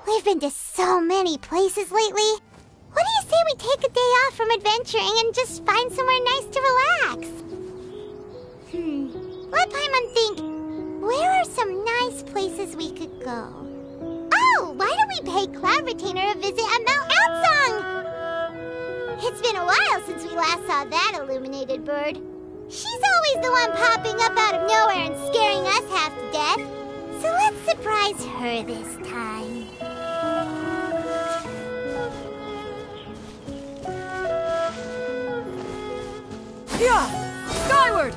We've been to so many places lately. What do you say we take a day off from adventuring and just find somewhere nice to relax? Let Paimon think. Where are some nice places we could go? Oh, why don't we pay Cloud Retainer a visit at Mount Outsong? It's been a while since we last saw that illuminated bird. She's always the one popping up out of nowhere and scaring us half to death. So let's surprise her this time. Yeah! Skyward!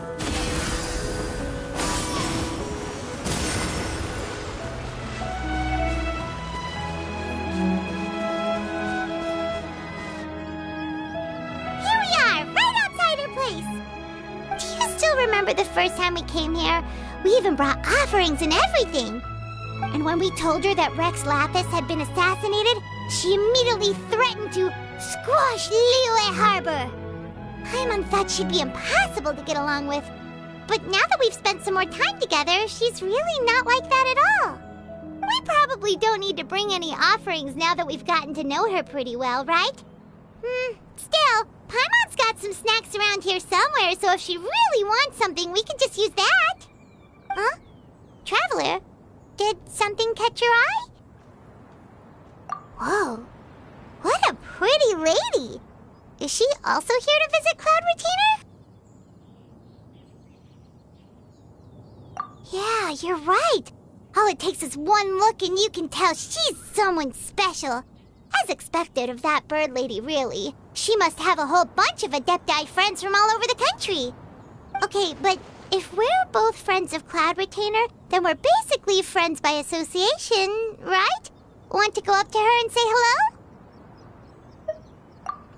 Here we are, right outside her place. Do you still remember the first time we came here? We even brought offerings and everything. And when we told her that Rex Lapis had been assassinated, she immediately threatened to squash Liyue Harbor. Paimon thought she'd be impossible to get along with. But now that we've spent some more time together, she's really not like that at all. We probably don't need to bring any offerings now that we've gotten to know her pretty well, right? Still, Paimon's got some snacks around here somewhere, so if she really wants something, we can just use that. Huh? Traveler, did something catch your eye? Whoa, what a pretty lady! Is she also here to visit Cloud Retainer? Yeah, you're right. All it takes is one look and you can tell she's someone special. As expected of that bird lady, really. She must have a whole bunch of Adepti friends from all over the country. Okay, but if we're both friends of Cloud Retainer, then we're basically friends by association, right? Want to go up to her and say hello?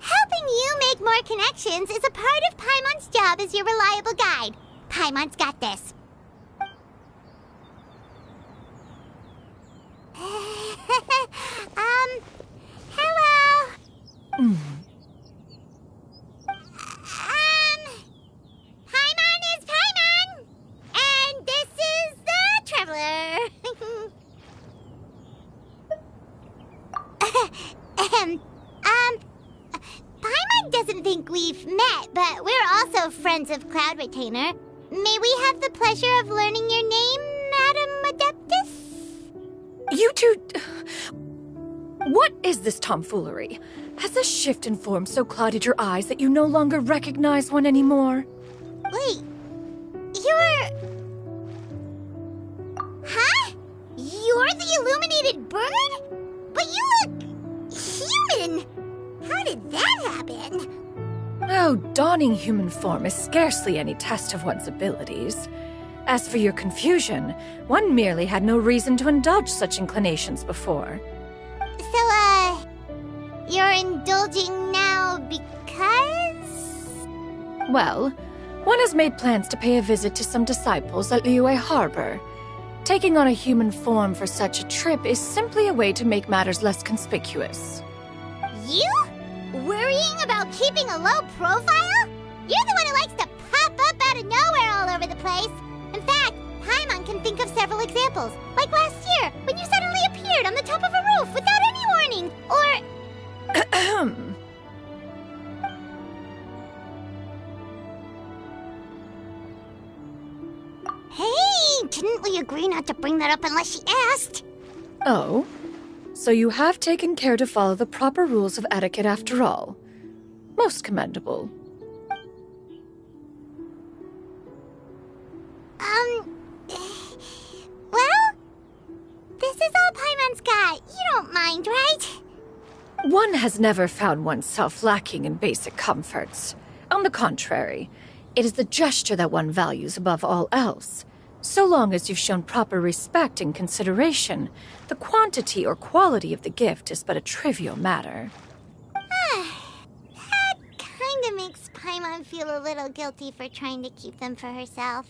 Helping you make more connections is a part of Paimon's job as your reliable guide. Paimon's got this. Hello. Paimon is Paimon, and this is the Traveler. Paimon doesn't think we've met, but we're also friends of Cloud Retainer. May we have the pleasure of learning your name, Madam Adeptus? You two... What is this tomfoolery? Has this shift in form so clouded your eyes that you no longer recognize one anymore? Wait, you're... Huh? You're the illuminated bird? But you look... human! How did that happen? Oh, donning human form is scarcely any test of one's abilities. As for your confusion, one merely had no reason to indulge such inclinations before. So, you're indulging now because? Well, one has made plans to pay a visit to some disciples at Liyue Harbor. Taking on a human form for such a trip is simply a way to make matters less conspicuous. You? Worrying about keeping a low profile? You're the one who likes to pop up out of nowhere all over the place. In fact, Paimon can think of several examples. Like last year, when you suddenly appeared on the top of a roof without any warning. Or... Hey, didn't we agree not to bring that up unless she asked? Oh? So you have taken care to follow the proper rules of etiquette after all. Most commendable. Well, this is all Paimon's got. You don't mind, right? One has never found oneself lacking in basic comforts. On the contrary, it is the gesture that one values above all else. So long as you've shown proper respect and consideration, the quantity or quality of the gift is but a trivial matter. That kinda makes Paimon feel a little guilty for trying to keep them for herself.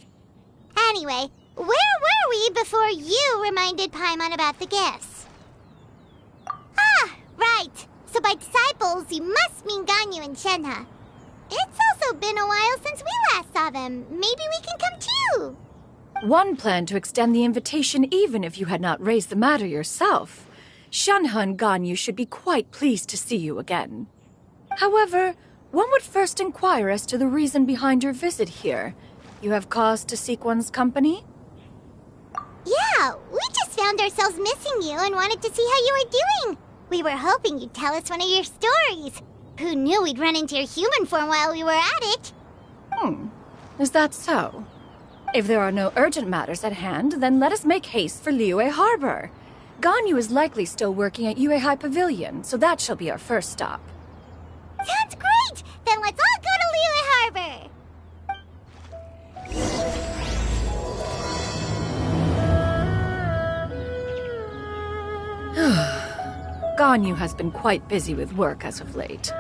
Anyway, where were we before you reminded Paimon about the gifts? Ah, right. So by disciples, you must mean Ganyu and Shenhe. It's also been a while since we last saw them. Maybe we can come too. One planned to extend the invitation even if you had not raised the matter yourself. Xianyun and Ganyu should be quite pleased to see you again. However, one would first inquire as to the reason behind your visit here. You have cause to seek one's company? Yeah, we just found ourselves missing you and wanted to see how you were doing. We were hoping you'd tell us one of your stories. Who knew we'd run into your human form while we were at it? Is that so? If there are no urgent matters at hand, then let us make haste for Liyue Harbor. Ganyu is likely still working at Yue High Pavilion, so that shall be our first stop. Sounds great! Then let's all go to Liyue Harbor! Ganyu has been quite busy with work as of late.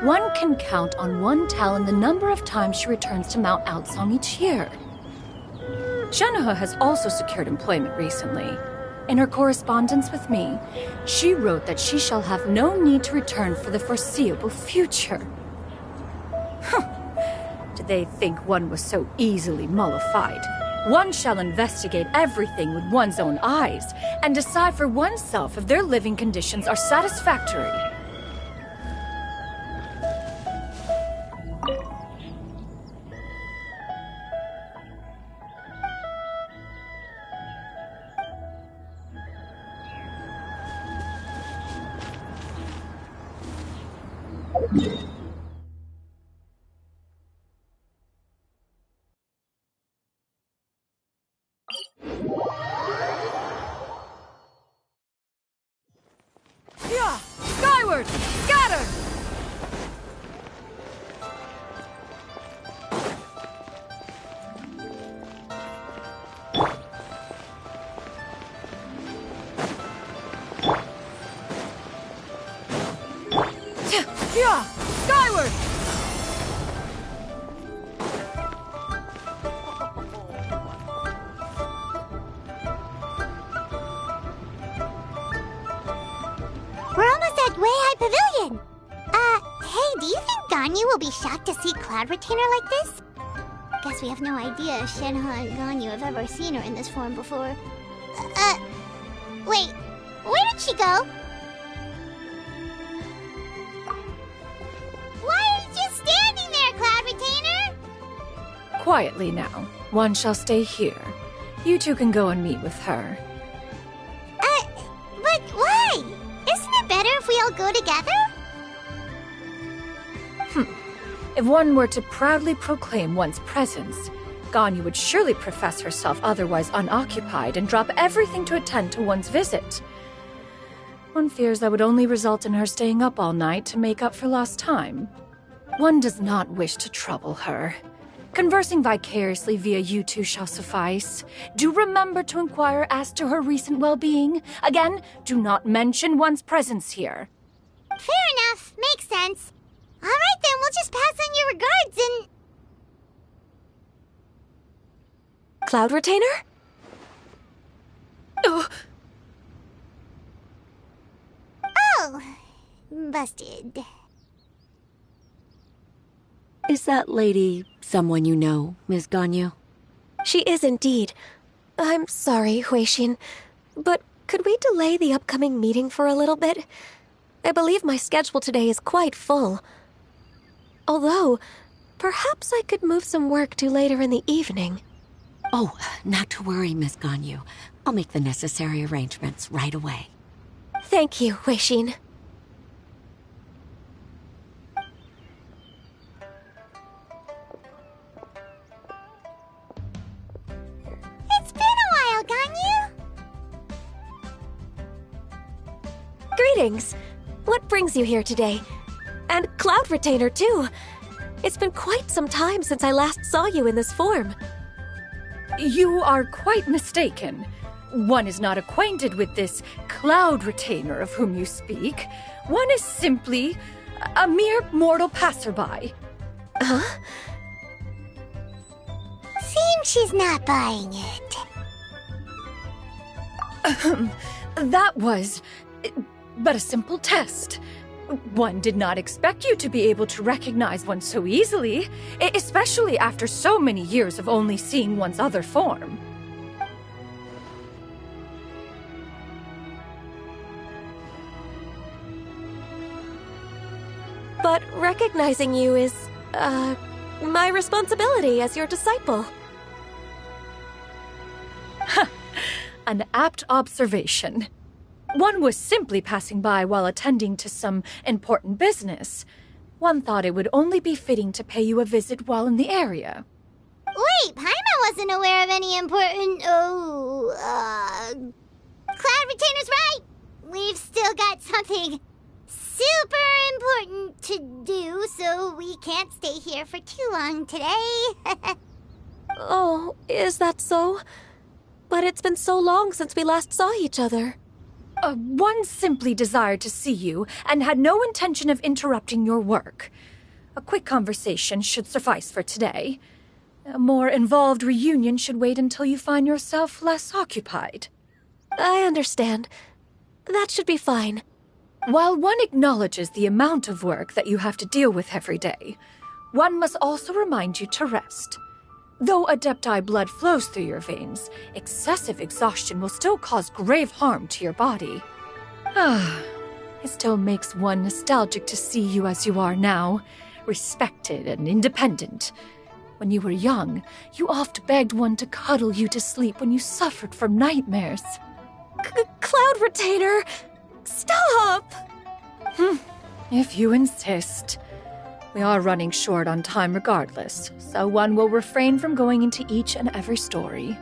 One can count on one talon the number of times she returns to Mount Outsong each year. Shanaha has also secured employment recently. In her correspondence with me, she wrote that she shall have no need to return for the foreseeable future. Did they think one was so easily mollified? One shall investigate everything with one's own eyes and decide for oneself if their living conditions are satisfactory. Yeah! Skyward! Scatter! Yeah! Skyward! We're almost at Way High Pavilion! Hey, do you think Ganyu will be shocked to see Cloud Retainer like this? Guess we have no idea if Shenhe and Ganyu have ever seen her in this form before. Wait, where did she go? Why are you just standing there, Cloud Retainer? Quietly now. One shall stay here. You two can go and meet with her. But why? Isn't it better if we all go together? If one were to proudly proclaim one's presence, Ganyu would surely profess herself otherwise unoccupied and drop everything to attend to one's visit. One fears that would only result in her staying up all night to make up for lost time. One does not wish to trouble her. Conversing vicariously via you two shall suffice. Do remember to inquire as to her recent well-being. Again, do not mention one's presence here. Fair enough. Makes sense. All right, then. We'll just pass on your regards and... Cloud Retainer? Oh, Oh, busted. Is that lady someone you know, Ms. Ganyu? She is indeed. I'm sorry, Huixin, but could we delay the upcoming meeting for a little bit? I believe my schedule today is quite full. Although, perhaps I could move some work to later in the evening. Oh, not to worry, Ms. Ganyu. I'll make the necessary arrangements right away. Thank you, Huixin. It's been a while, Ganyu. Greetings. What brings you here today? And Cloud Retainer, too. It's been quite some time since I last saw you in this form. you are quite mistaken. One is not acquainted with this Cloud Retainer of whom you speak. One is simply a mere mortal passerby. Huh? Seems she's not buying it. That was but a simple test. One did not expect you to be able to recognize one so easily, especially after so many years of only seeing one's other form. But recognizing you is, my responsibility as your disciple. An apt observation. One was simply passing by while attending to some important business. One thought it would only be fitting to pay you a visit while in the area. Wait, Paimon wasn't aware of any important... Cloud Retainer's right! We've still got something super important to do, so we can't stay here for too long today. Oh, is that so? But it's been so long since we last saw each other. One simply desired to see you and had no intention of interrupting your work. A quick conversation should suffice for today. A more involved reunion should wait until you find yourself less occupied. I understand. That should be fine. While one acknowledges the amount of work that you have to deal with every day, one must also remind you to rest. Though Adepti blood flows through your veins, excessive exhaustion will still cause grave harm to your body. It still makes one nostalgic to see you as you are now, respected and independent. When you were young, you oft begged one to cuddle you to sleep when you suffered from nightmares. Cloud Retainer! Stop! If you insist. We are running short on time regardless, so one will refrain from going into each and every story.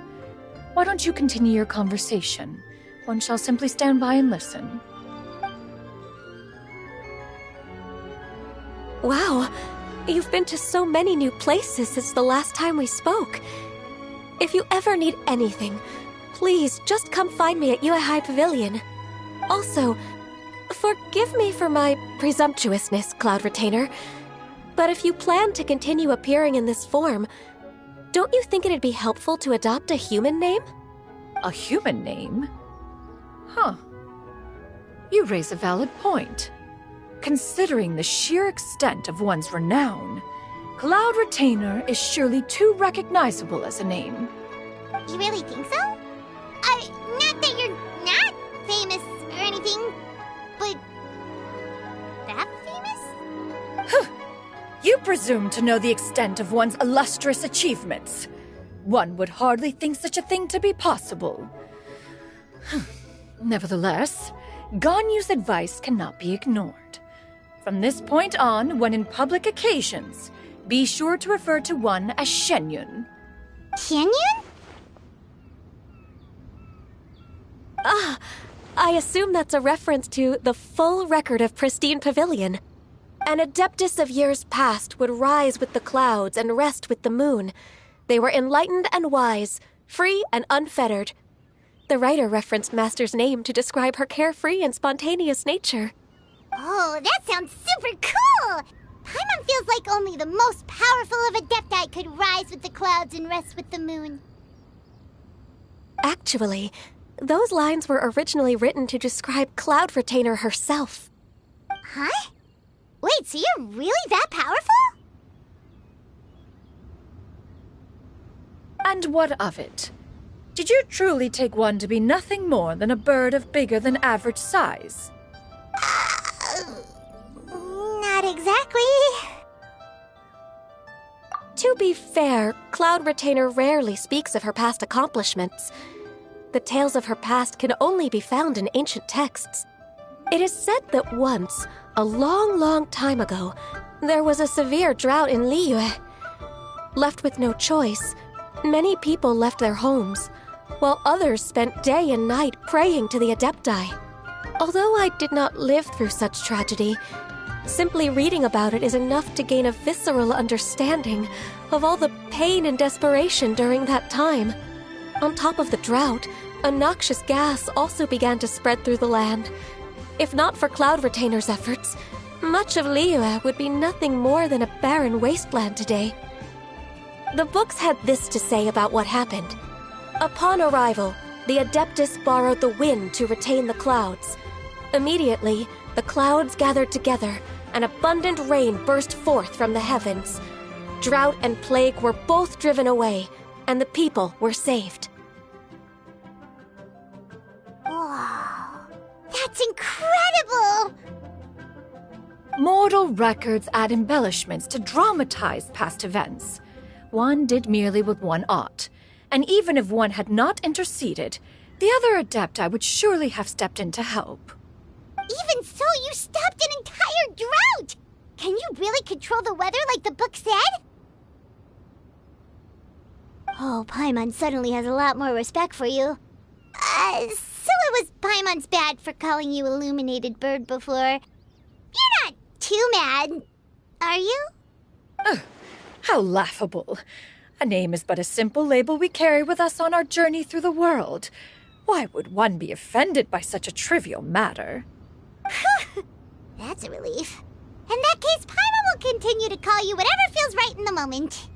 Why don't you continue your conversation? One shall simply stand by and listen. Wow, you've been to so many new places since the last time we spoke. If you ever need anything, please just come find me at Yuehai Pavilion. Also, forgive me for my presumptuousness, Cloud Retainer, but if you plan to continue appearing in this form, don't you think it'd be helpful to adopt a human name? A human name? Huh. You raise a valid point. Considering the sheer extent of one's renown, Cloud Retainer is surely too recognizable as a name. You really think so? Not that you're not famous or anything, but that famous? You presume to know the extent of one's illustrious achievements. One would hardly think such a thing to be possible. Nevertheless, Ganyu's advice cannot be ignored. From this point on, when in public occasions, be sure to refer to one as Xianyun. Xianyun? I assume that's a reference to the full record of Pristine Pavilion. An adeptus of years past would rise with the clouds and rest with the moon. They were enlightened and wise, free and unfettered. The writer referenced Master's name to describe her carefree and spontaneous nature. Oh, that sounds super cool! Paimon feels like only the most powerful of Adepti could rise with the clouds and rest with the moon. Actually, those lines were originally written to describe Cloud Retainer herself. Huh? Wait, so you're really that powerful? And what of it? Did you truly take one to be nothing more than a bird of bigger than average size? Not exactly. To be fair, Cloud Retainer rarely speaks of her past accomplishments. The tales of her past can only be found in ancient texts. It is said that once, a long, long time ago, there was a severe drought in Liyue. Left with no choice, many people left their homes, while others spent day and night praying to the Adepti. Although I did not live through such tragedy, simply reading about it is enough to gain a visceral understanding of all the pain and desperation during that time. On top of the drought, a noxious gas also began to spread through the land. If not for Cloud Retainer's efforts, much of Liyue would be nothing more than a barren wasteland today. The books had this to say about what happened. Upon arrival, the Adeptus borrowed the wind to retain the clouds. Immediately, The clouds gathered together, and abundant rain burst forth from the heavens. Drought and plague were both driven away, and the people were saved. Wow, that's incredible! Mortal records add embellishments to dramatize past events. One did merely what one ought, and even if one had not interceded, the other Adepti would surely have stepped in to help. Even so, you stopped an entire drought! Can you really control the weather like the book said? Oh, Paimon suddenly has a lot more respect for you. So it was Paimon's bad for calling you Illuminated Bird before. You're not too mad, are you? How laughable. A name is but a simple label we carry with us on our journey through the world. Why would one be offended by such a trivial matter? That's a relief. In that case, Paimon will continue to call you whatever feels right in the moment.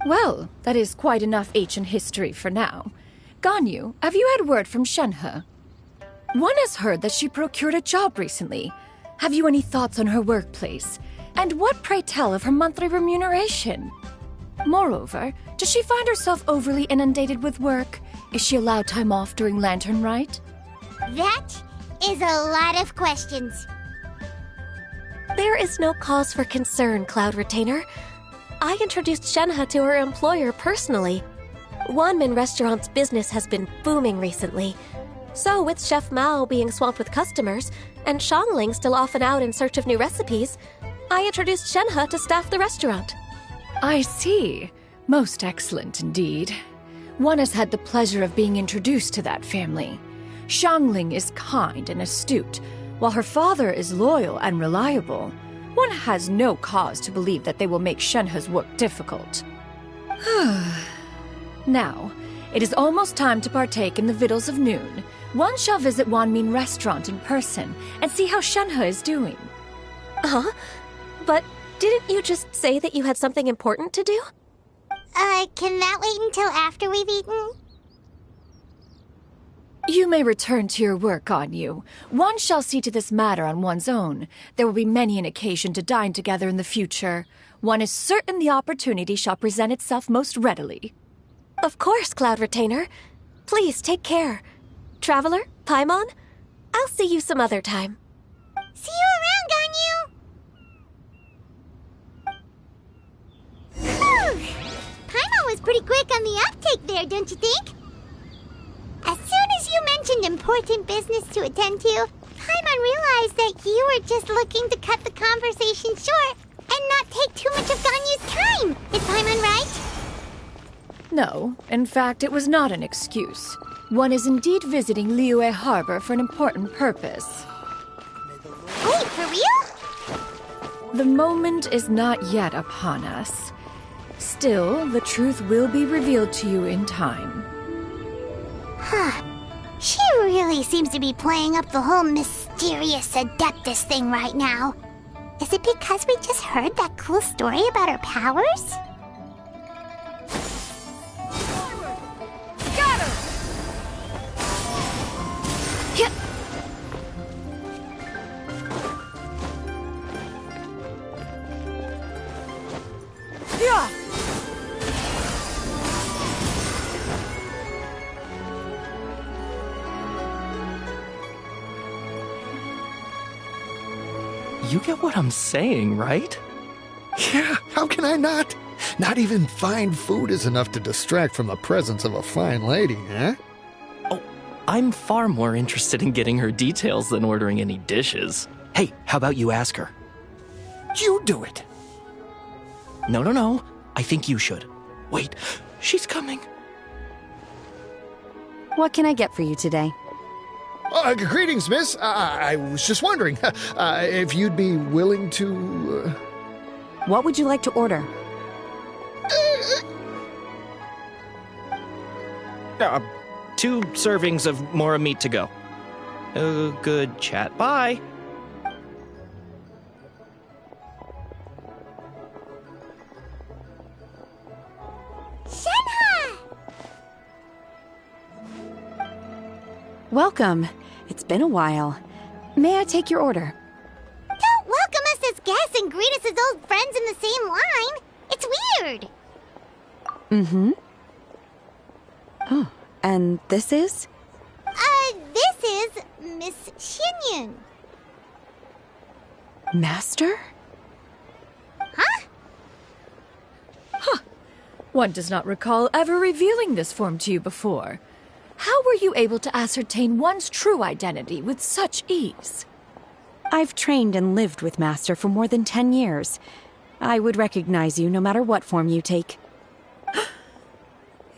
Well, that is quite enough ancient history for now. Ganyu, have you had word from Shenhe? One has heard that she procured a job recently. Have you any thoughts on her workplace? And what, pray tell, of her monthly remuneration? Moreover, does she find herself overly inundated with work? Is she allowed time off during Lantern Rite? That is a lot of questions. There is no cause for concern, Cloud Retainer. I introduced Shenhe to her employer personally. Wanmin Restaurant's business has been booming recently. So, with Chef Mao being swamped with customers, and Shangling still off and out in search of new recipes, I introduced Shenhe to staff the restaurant. I see. Most excellent indeed. One has had the pleasure of being introduced to that family. Shangling is kind and astute, while her father is loyal and reliable. One has no cause to believe that they will make Shenhe's work difficult. Now, it is almost time to partake in the victuals of noon. One shall visit Wanmin Restaurant in person and see how Shenhe is doing. Huh? But didn't you just say that you had something important to do? Can that wait until after we've eaten? You may return to your work, Ganyu. One shall see to this matter on one's own. There will be many an occasion to dine together in the future. One is certain the opportunity shall present itself most readily. Of course, Cloud Retainer. Please take care. Traveler, Paimon, I'll see you some other time. See you around, Ganyu! Whew. Paimon was pretty quick on the uptake there, don't you think? As soon as you mentioned important business to attend to, Paimon realized that you were just looking to cut the conversation short and not take too much of Ganyu's time. Is Paimon right? No, in fact, it was not an excuse. One is indeed visiting Liyue Harbor for an important purpose. Wait, for real? The moment is not yet upon us. Still, the truth will be revealed to you in time. Huh. She really seems to be playing up the whole mysterious Adeptus thing right now. Is it because we just heard that cool story about her powers? Got her! Hit! Yeah! You get what I'm saying, right? Yeah, how can I not? Not even fine food is enough to distract from the presence of a fine lady, eh? Oh, I'm far more interested in getting her details than ordering any dishes. Hey, how about you ask her? You do it. No. I think you should. Wait, she's coming. What can I get for you today? Greetings, miss. I was just wondering if you'd be willing to... What would you like to order? 2 servings of Mora meat to go. Good chat. Bye. Shenhe! Welcome. It's been a while. May I take your order? Don't welcome us as guests and greet us as old friends in the same line. It's weird. Mm-hmm. Oh, and this is? This is Miss Xianyun. Master? Huh? One does not recall ever revealing this form to you before. How were you able to ascertain one's true identity with such ease? I've trained and lived with Master for more than 10 years. I would recognize you no matter what form you take.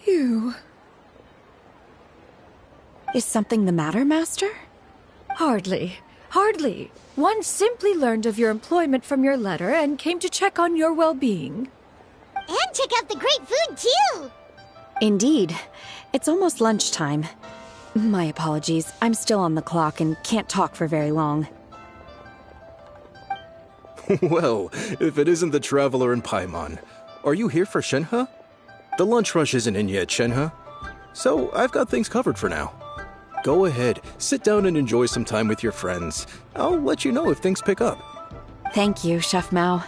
You... Is something the matter, Master? Hardly. Hardly. One simply learned of your employment from your letter and came to check on your well-being. And check out the great food, too! Indeed. It's almost lunchtime. My apologies. I'm still on the clock and can't talk for very long. Well, if it isn't the Traveler in Paimon. Are you here for Shenhe? The lunch rush isn't in yet, Shenhe. So I've got things covered for now. Go ahead, sit down and enjoy some time with your friends. I'll let you know if things pick up. Thank you, Chef Mao.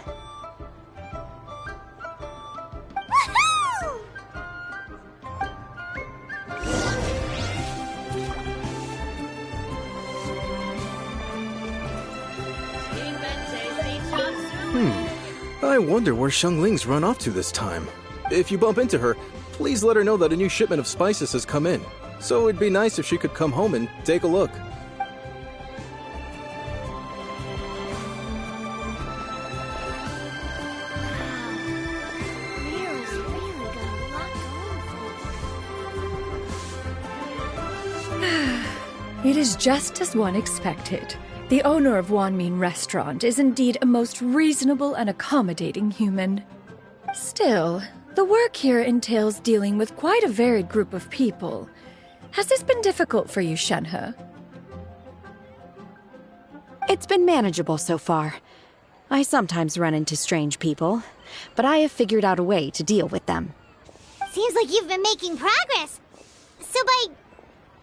Woohoo! I wonder where Xiangling's run off to this time. If you bump into her, please let her know that a new shipment of spices has come in. So it'd be nice if she could come home and take a look. Mira's really got a lot going for It is just as one expected. The owner of Wanmin Restaurant is indeed a most reasonable and accommodating human. Still, the work here entails dealing with quite a varied group of people. Has this been difficult for you, Shenhe? It's been manageable so far. I sometimes run into strange people, but I have figured out a way to deal with them. Seems like you've been making progress. So by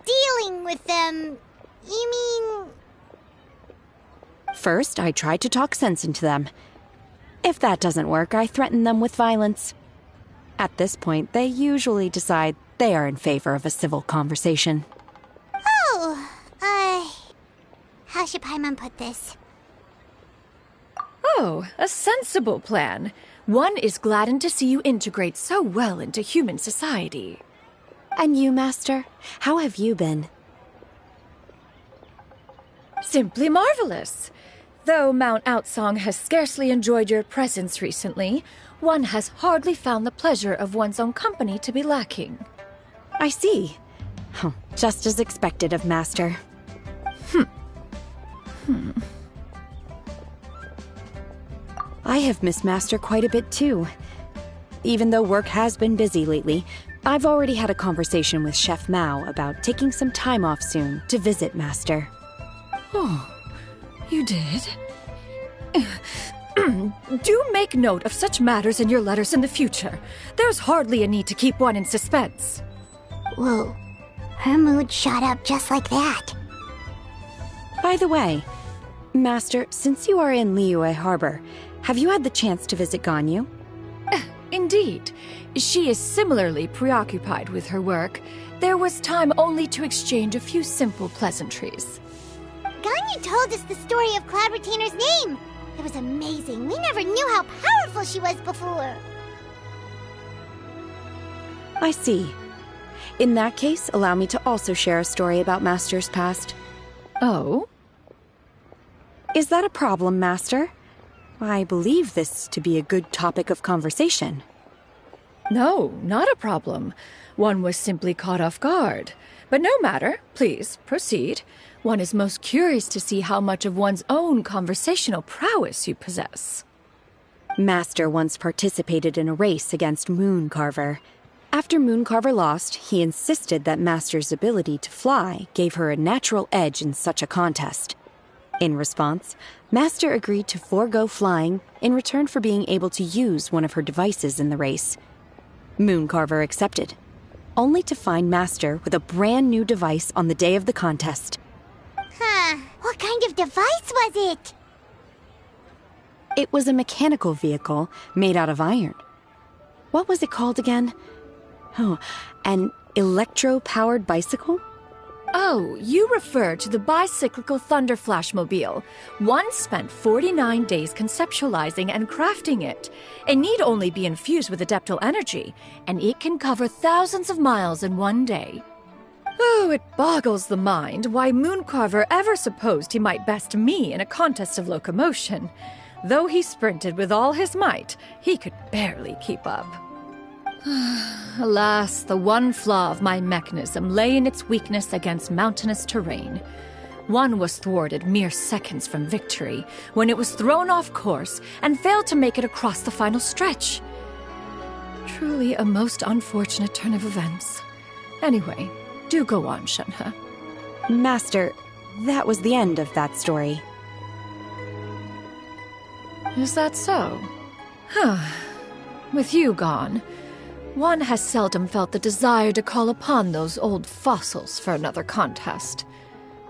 dealing with them, you mean... First, I try to talk sense into them. If that doesn't work, I threaten them with violence. At this point, they usually decide they are in favor of a civil conversation. Oh, how should Paimon put this? Oh, a sensible plan. One is gladdened to see you integrate so well into human society. And you, Master? How have you been? Simply marvelous. Though Mount Outsong has scarcely enjoyed your presence recently, one has hardly found the pleasure of one's own company to be lacking. I see. Oh, just as expected of Master. I have missed Master quite a bit too. Even though work has been busy lately, I've already had a conversation with Chef Mao about taking some time off soon to visit Master. Oh, you did? Do make note of such matters in your letters in the future. There's hardly a need to keep one in suspense. Whoa, her mood shot up just like that. By the way, Master, since you are in Liyue Harbor, have you had the chance to visit Ganyu? Indeed. She is similarly preoccupied with her work. There was time only to exchange a few simple pleasantries. Ganyu told us the story of Cloud Retainer's name. It was amazing. We never knew how powerful she was before. I see. In that case, allow me to also share a story about Master's past. Oh? Is that a problem, Master? I believe this to be a good topic of conversation. No, not a problem. One was simply caught off guard. But no matter. Please, proceed. One is most curious to see how much of one's own conversational prowess you possess. Master once participated in a race against Mooncarver. After Mooncarver lost, he insisted that Master's ability to fly gave her a natural edge in such a contest. In response, Master agreed to forego flying in return for being able to use one of her devices in the race. Mooncarver accepted, only to find Master with a brand new device on the day of the contest. Huh. What kind of device was it? It was a mechanical vehicle made out of iron. What was it called again? Oh, an electro-powered bicycle? Oh, you refer to the bicyclical Thunder Flashmobile. One spent 49 days conceptualizing and crafting it. It need only be infused with adeptal energy, and it can cover thousands of miles in one day. Oh, it boggles the mind why Mooncarver ever supposed he might best me in a contest of locomotion. Though he sprinted with all his might, he could barely keep up. Alas, the one flaw of my mechanism lay in its weakness against mountainous terrain. One was thwarted mere seconds from victory, when it was thrown off course and failed to make it across the final stretch. Truly a most unfortunate turn of events. Anyway, do go on, Shenhe. Master, that was the end of that story. Is that so? Huh. With you gone, one has seldom felt the desire to call upon those old fossils for another contest.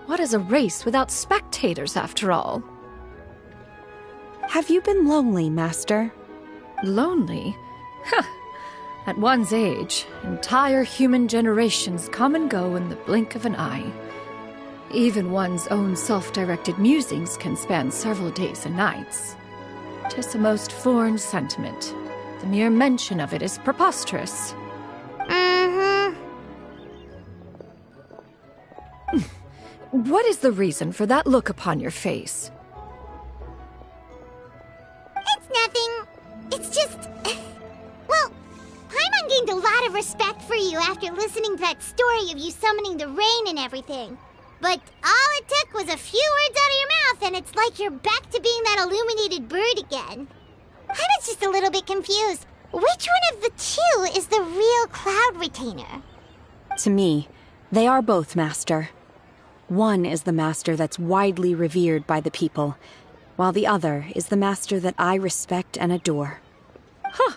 What is a race without spectators, after all? Have you been lonely, Master? Lonely? Huh. At one's age, entire human generations come and go in the blink of an eye. Even one's own self-directed musings can span several days and nights. 'Tis a most foreign sentiment. The mere mention of it is preposterous. What is the reason for that look upon your face? It's nothing. It's just... Well, Paimon gained a lot of respect for you after listening to that story of you summoning the rain and everything. But all it took was a few words out of your mouth, and it's like you're back to being that illuminated bird again. I was just a little bit confused. Which one of the two is the real Cloud Retainer? To me, they are both, Master. One is the master that's widely revered by the people, while the other is the master that I respect and adore. Huh.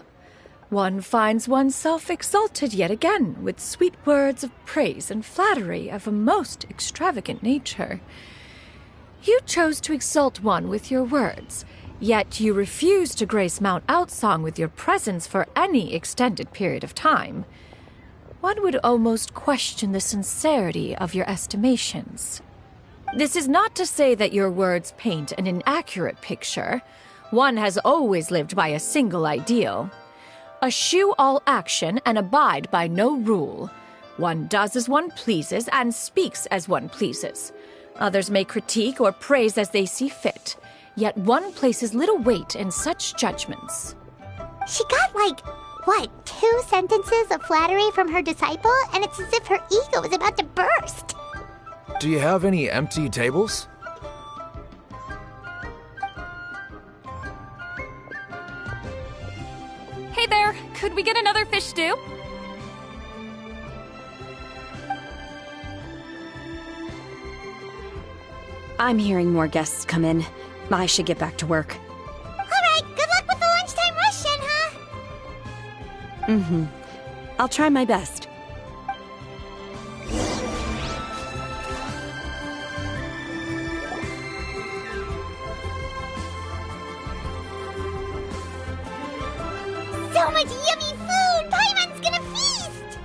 One finds oneself exalted yet again with sweet words of praise and flattery of a most extravagant nature. You chose to exalt one with your words, yet you refuse to grace Mount Outsong with your presence for any extended period of time. One would almost question the sincerity of your estimations. This is not to say that your words paint an inaccurate picture. One has always lived by a single ideal. Eschew all action and abide by no rule. One does as one pleases and speaks as one pleases. Others may critique or praise as they see fit, yet one places little weight in such judgments. She got, 2 sentences of flattery from her disciple, and it's as if her ego is about to burst. Do you have any empty tables? Hey there, could we get another fish stew? I'm hearing more guests come in. I should get back to work. Alright, good luck with the lunchtime rush, Shenhe. I'll try my best. So much yummy food! Paimon's gonna feast!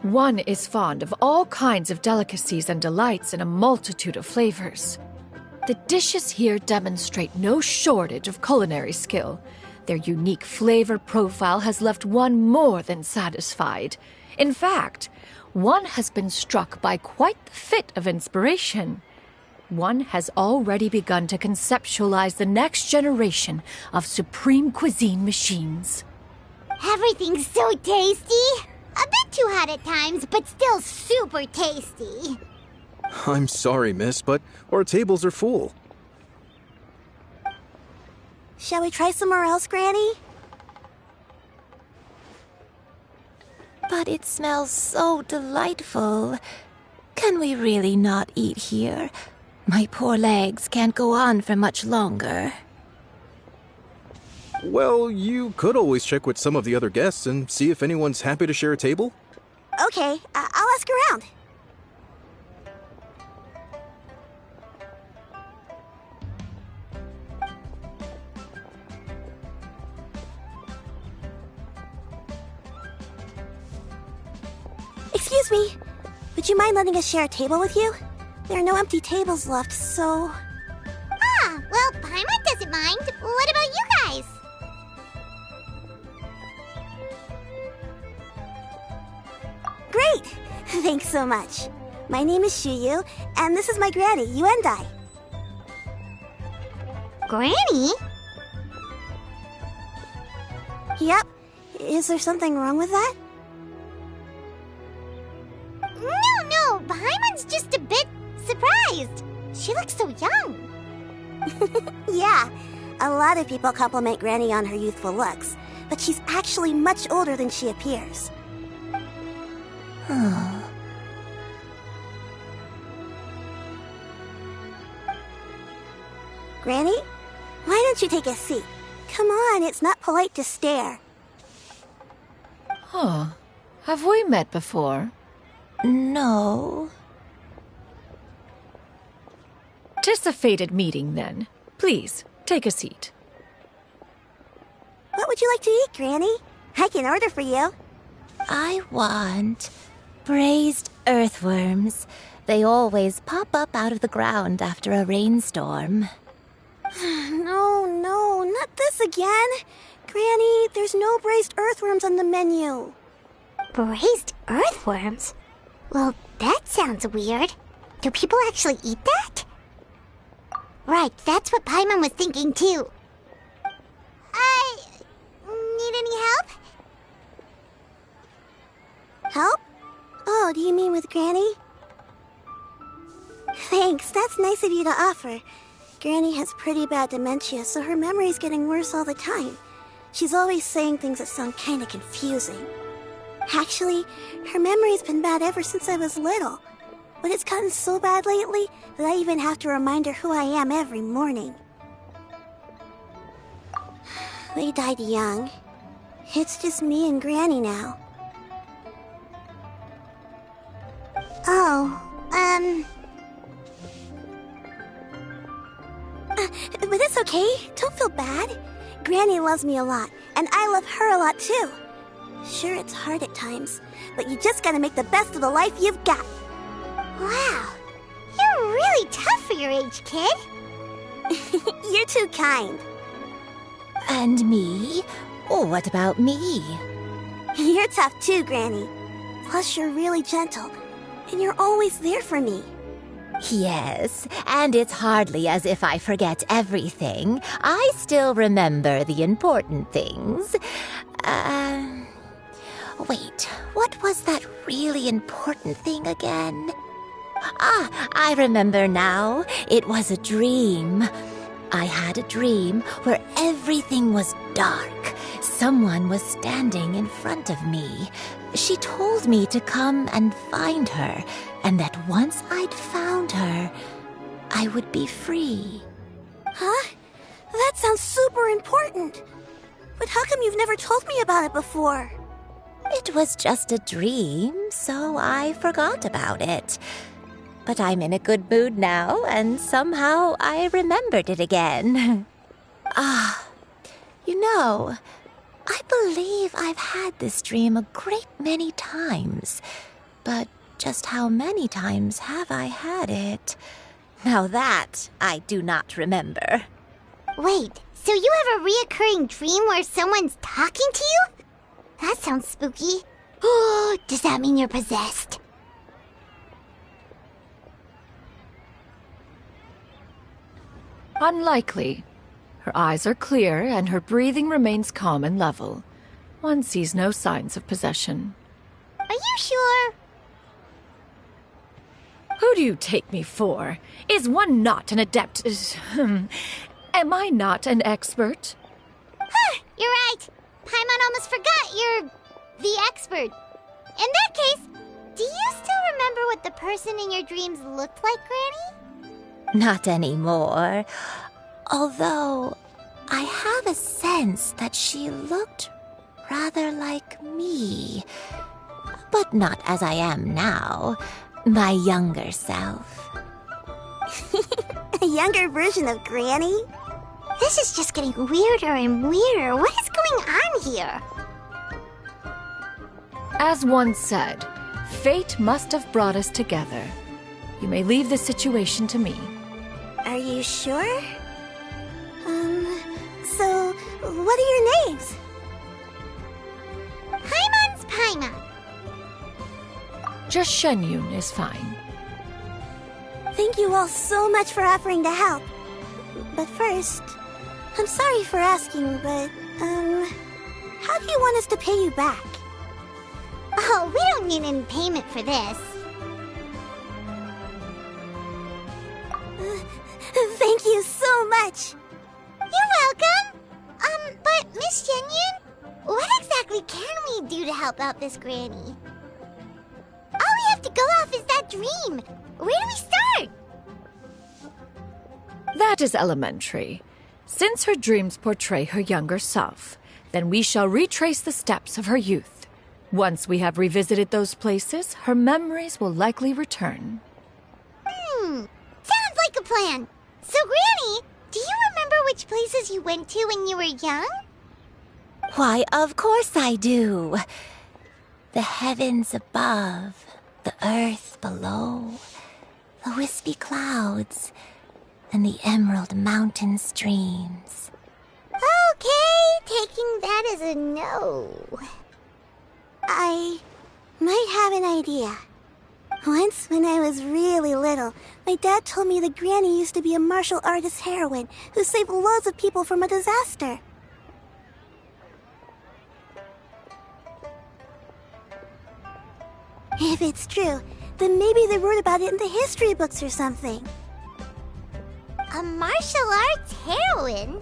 One is fond of all kinds of delicacies and delights in a multitude of flavors. The dishes here demonstrate no shortage of culinary skill. Their unique flavor profile has left one more than satisfied. In fact, one has been struck by quite the fit of inspiration. One has already begun to conceptualize the next generation of supreme cuisine machines. Everything's so tasty! A bit too hot at times, but still super tasty. I'm sorry, miss, but our tables are full. Shall we try somewhere else, Granny? But it smells so delightful. Can we really not eat here? My poor legs can't go on for much longer. Well, you could always check with some of the other guests and see if anyone's happy to share a table. Okay, I'll ask around. Excuse me. Would you mind letting us share a table with you? There are no empty tables left, so... Ah, well, Paimon doesn't mind. What about you guys? Great! Thanks so much. My name is Xianyun, and this is my granny, Yuendai. Granny? Yep. Is there something wrong with that? No, Paimon's just a bit surprised. She looks so young. Yeah, a lot of people compliment Granny on her youthful looks, but she's actually much older than she appears. Granny, why don't you take a seat? Come on, it's not polite to stare. Huh. Have we met before? No. 'Tis a fated meeting, then. Please, take a seat. What would you like to eat, Granny? I can order for you. I want braised earthworms. They always pop up out of the ground after a rainstorm. No, not this again. Granny, there's no braised earthworms on the menu. Braised earthworms? Well, that sounds weird. Do people actually eat that? Right, that's what Paimon was thinking too. Need any help? Help? Oh, do you mean with Granny? Thanks, that's nice of you to offer. Granny has pretty bad dementia, so her memory's getting worse all the time. She's always saying things that sound kinda confusing. Actually, her memory's been bad ever since I was little. But it's gotten so bad lately that I even have to remind her who I am every morning. They died young. It's just me and Granny now. But it's okay. Don't feel bad. Granny loves me a lot, and I love her a lot too. Sure, it's hard at times, but you just gotta make the best of the life you've got. Wow, you're really tough for your age, kid. You're too kind. And me? Oh, what about me? You're tough too, Granny. Plus, you're really gentle, and you're always there for me. Yes, and it's hardly as if I forget everything. I still remember the important things. Wait, what was that really important thing again? Ah, I remember now. It was a dream. I had a dream where everything was dark. Someone was standing in front of me. She told me to come and find her, and that once I'd found her, I would be free. Huh? That sounds super important. But how come you've never told me about it before? It was just a dream, so I forgot about it. But I'm in a good mood now, and somehow I remembered it again. You know, I believe I've had this dream a great many times. But just how many times have I had it? Now that I do not remember. Wait, so you have a reoccurring dream where someone's talking to you? That sounds spooky. Oh, does that mean you're possessed? Unlikely. Her eyes are clear and her breathing remains calm and level. One sees no signs of possession. Are you sure? Who do you take me for? Is one not an adept? Am I not an expert? Huh, you're right. Paimon almost forgot you're the expert. In that case, do you still remember what the person in your dreams looked like, Granny? Not anymore. Although, I have a sense that she looked rather like me. But not as I am now. My younger self. A younger version of Granny? This is just getting weirder and weirder. What is going on here? As one said, Fate must have brought us together. You may leave the situation to me. Are you sure? So, what are your names? Paimon's Paimon. Just Xianyun is fine. Thank you all so much for offering to help. But first, I'm sorry for asking, but, how do you want us to pay you back? Oh, we don't need any payment for this. Thank you so much. You're welcome. But Miss Xianyun, what exactly can we do to help out this granny? All we have to go off is that dream. Where do we start? That is elementary. Since her dreams portray her younger self, then we shall retrace the steps of her youth. Once we have revisited those places, her memories will likely return. Sounds like a plan. So, Granny, do you remember which places you went to when you were young? Why, of course I do. The heavens above, the earth below, the wispy clouds, and the emerald mountain streams. Okay, taking that as a no. I might have an idea. Once, when I was really little, my dad told me the granny used to be a martial artist heroine who saved loads of people from a disaster. If it's true, then maybe they wrote about it in the history books or something. A martial arts heroine?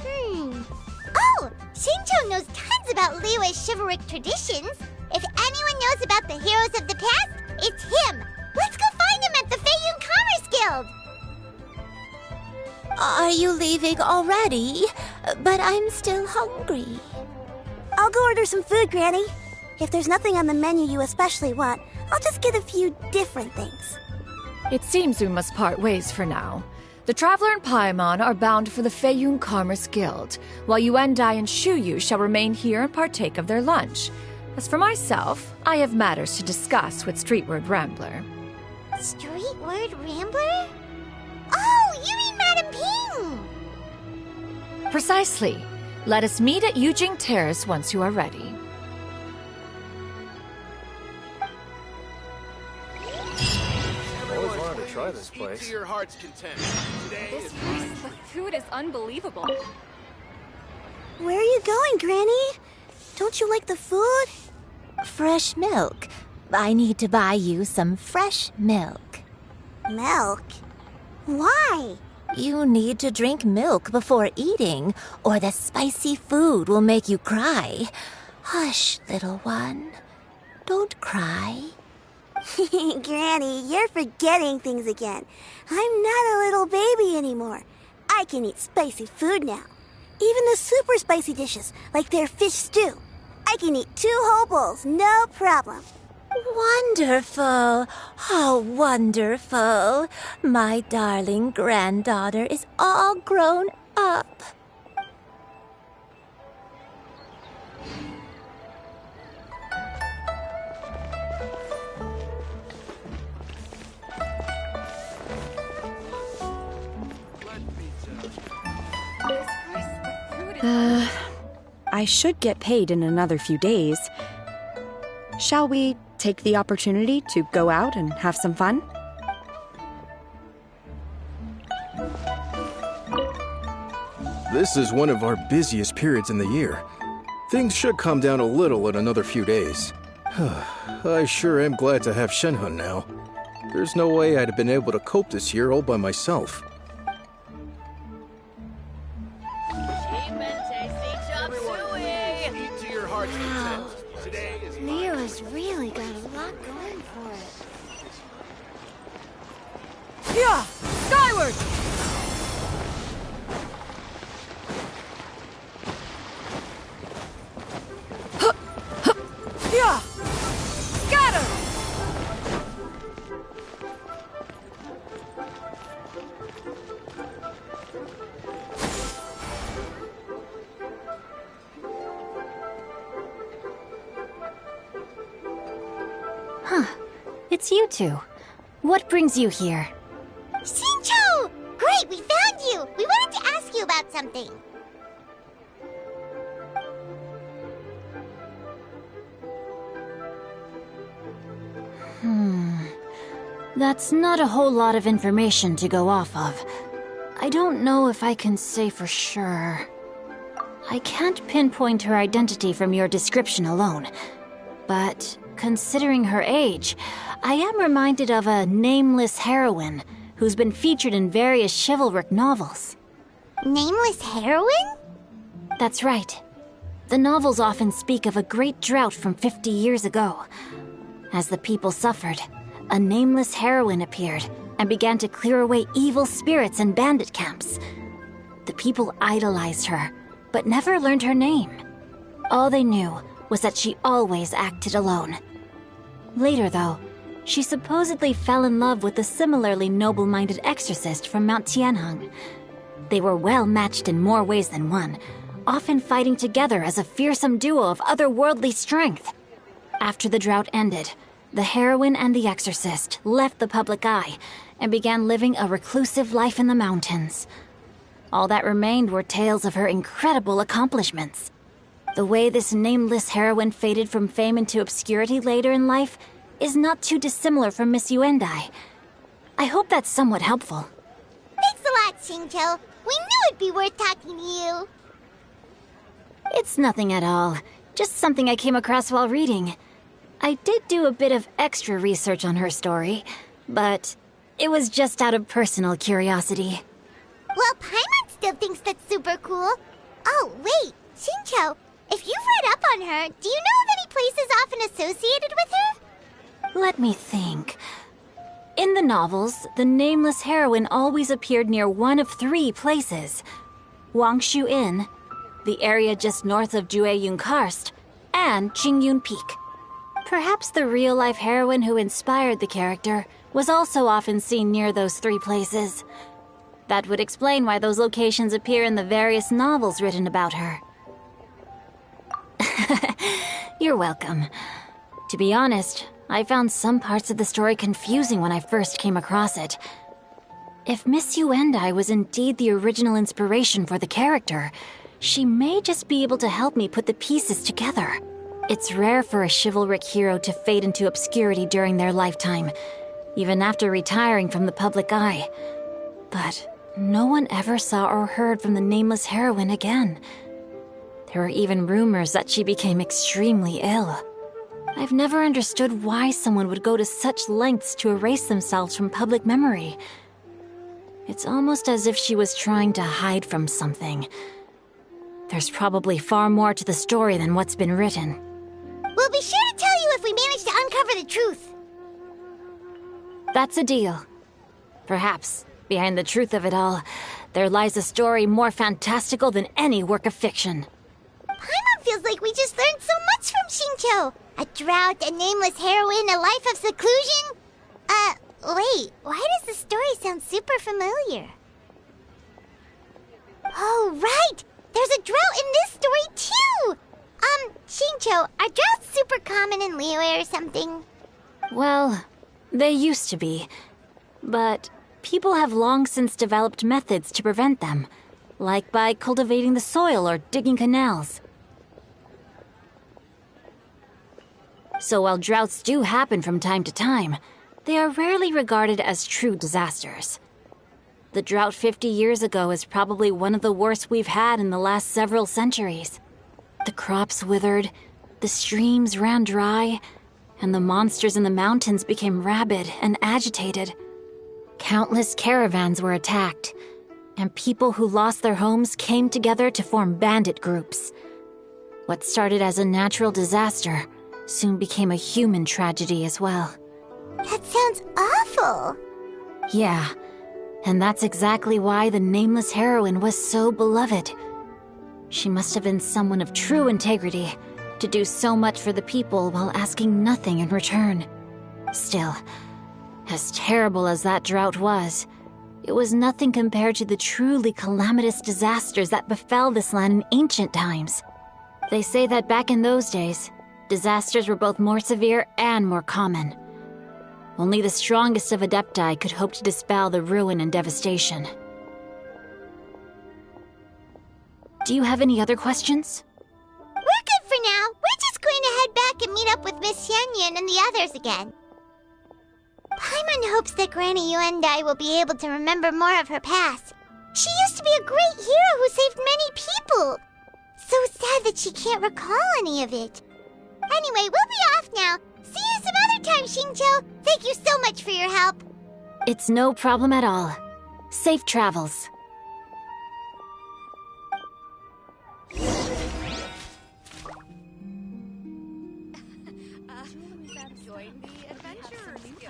Oh, Shinjo knows tons about Liyue's chivalric traditions. If anyone knows about the heroes of the past, it's him. Let's go find him at the Feiyun Commerce Guild. Are you leaving already? But I'm still hungry. I'll go order some food, Granny. If there's nothing on the menu you especially want, I'll just get a few different things. It seems we must part ways for now. The Traveler and Paimon are bound for the Feiyun Commerce Guild, while Yuendai and Shuyu shall remain here and partake of their lunch. As for myself, I have matters to discuss with Streetward Rambler. Streetward Rambler? Oh, you mean Madame Ping! Precisely. Let us meet at Yujing Terrace once you are ready. Always wanted to try this place. Eat to your heart's content. Today is The food is unbelievable. Where are you going, Granny? Don't you like the food? Fresh milk. I need to buy you some fresh milk. Milk? Why? You need to drink milk before eating, or the spicy food will make you cry. Hush, little one. Don't cry. Granny, you're forgetting things again. I'm not a little baby anymore. I can eat spicy food now. Even the super spicy dishes, like their fish stew. I can eat 2 whole bowls, no problem. Wonderful. How wonderful. My darling granddaughter is all grown up. I should get paid in another few days. Shall we take the opportunity to go out and have some fun? This is one of our busiest periods in the year. Things should calm down a little in another few days. I sure am glad to have Shenhe now. There's no way I'd have been able to cope this year all by myself. eat to your heart's content. Today is Liyue's really got a lot going for it. Yeah! Skyward! Yeah! Scatter! Huh. it's you two. What brings you here? Xinqiu! Great, we found you! We wanted to ask you about something. That's not a whole lot of information to go off of. I don't know if I can say for sure. I can't pinpoint her identity from your description alone. But considering her age, I am reminded of a nameless heroine who's been featured in various chivalric novels. Nameless heroine? That's right. The novels often speak of a great drought from 50 years ago. As the people suffered, a nameless heroine appeared and began to clear away evil spirits and bandit camps. The people idolized her, but never learned her name. All they knew was that she always acted alone. Later, though, she supposedly fell in love with a similarly noble-minded exorcist from Mount Tianheng. They were well matched in more ways than one, often fighting together as a fearsome duo of otherworldly strength. After the drought ended, the heroine and the exorcist left the public eye and began living a reclusive life in the mountains. All that remained were tales of her incredible accomplishments. The way this nameless heroine faded from fame into obscurity later in life is not too dissimilar from Miss Yuendai. I hope that's somewhat helpful. Thanks a lot, Xinqiu. We knew it'd be worth talking to you. It's nothing at all. Just something I came across while reading. I did do a bit of extra research on her story, but it was just out of personal curiosity. Well, Paimon still thinks that's super cool. Oh, wait, Xinqiu, if you've read up on her, do you know of any places often associated with her? Let me think. In the novels, the nameless heroine always appeared near one of 3 places. Wangshu Inn, the area just north of Jueyun Karst, and Qingyun Peak. Perhaps the real-life heroine who inspired the character was also often seen near those 3 places. That would explain why those locations appear in the various novels written about her. You're welcome. To be honest, I found some parts of the story confusing when I first came across it. If Miss Yuendai was indeed the original inspiration for the character, she may just be able to help me put the pieces together. It's rare for a chivalric hero to fade into obscurity during their lifetime, even after retiring from the public eye. But no one ever saw or heard from the nameless heroine again. There were even rumors that she became extremely ill. I've never understood why someone would go to such lengths to erase themselves from public memory. It's almost as if she was trying to hide from something. There's probably far more to the story than what's been written. We'll be sure to tell you if we manage to uncover the truth. That's a deal. Perhaps, behind the truth of it all, there lies a story more fantastical than any work of fiction. Paimon feels like we just learned so much from Xinqiu. A drought, a nameless heroine, a life of seclusion. Wait, why does the story sound super familiar? Oh, right! There's a drought in this story, too! Xinqiu, are droughts super common in Liyue or something? Well, they used to be. But people have long since developed methods to prevent them, like by cultivating the soil or digging canals. So while droughts do happen from time to time, they are rarely regarded as true disasters. The drought 50 years ago is probably one of the worst we've had in the last several centuries. The crops withered, the streams ran dry, and the monsters in the mountains became rabid and agitated. Countless caravans were attacked, and people who lost their homes came together to form bandit groups. What started as a natural disaster soon became a human tragedy as well. That sounds awful. Yeah, and that's exactly why the nameless heroine was so beloved. She must have been someone of true integrity, to do so much for the people while asking nothing in return. Still, as terrible as that drought was, it was nothing compared to the truly calamitous disasters that befell this land in ancient times. They say that back in those days, disasters were both more severe and more common. Only the strongest of Adepti could hope to dispel the ruin and devastation. Do you have any other questions? We're good for now. We're just going to head back and meet up with Miss Xianyun and the others again. Paimon hopes that Granny Yuendai will be able to remember more of her past. She used to be a great hero who saved many people. So sad that she can't recall any of it. Anyway, we'll be off now. See you some other time, Xingqiu. Thank you so much for your help. It's no problem at all. Safe travels.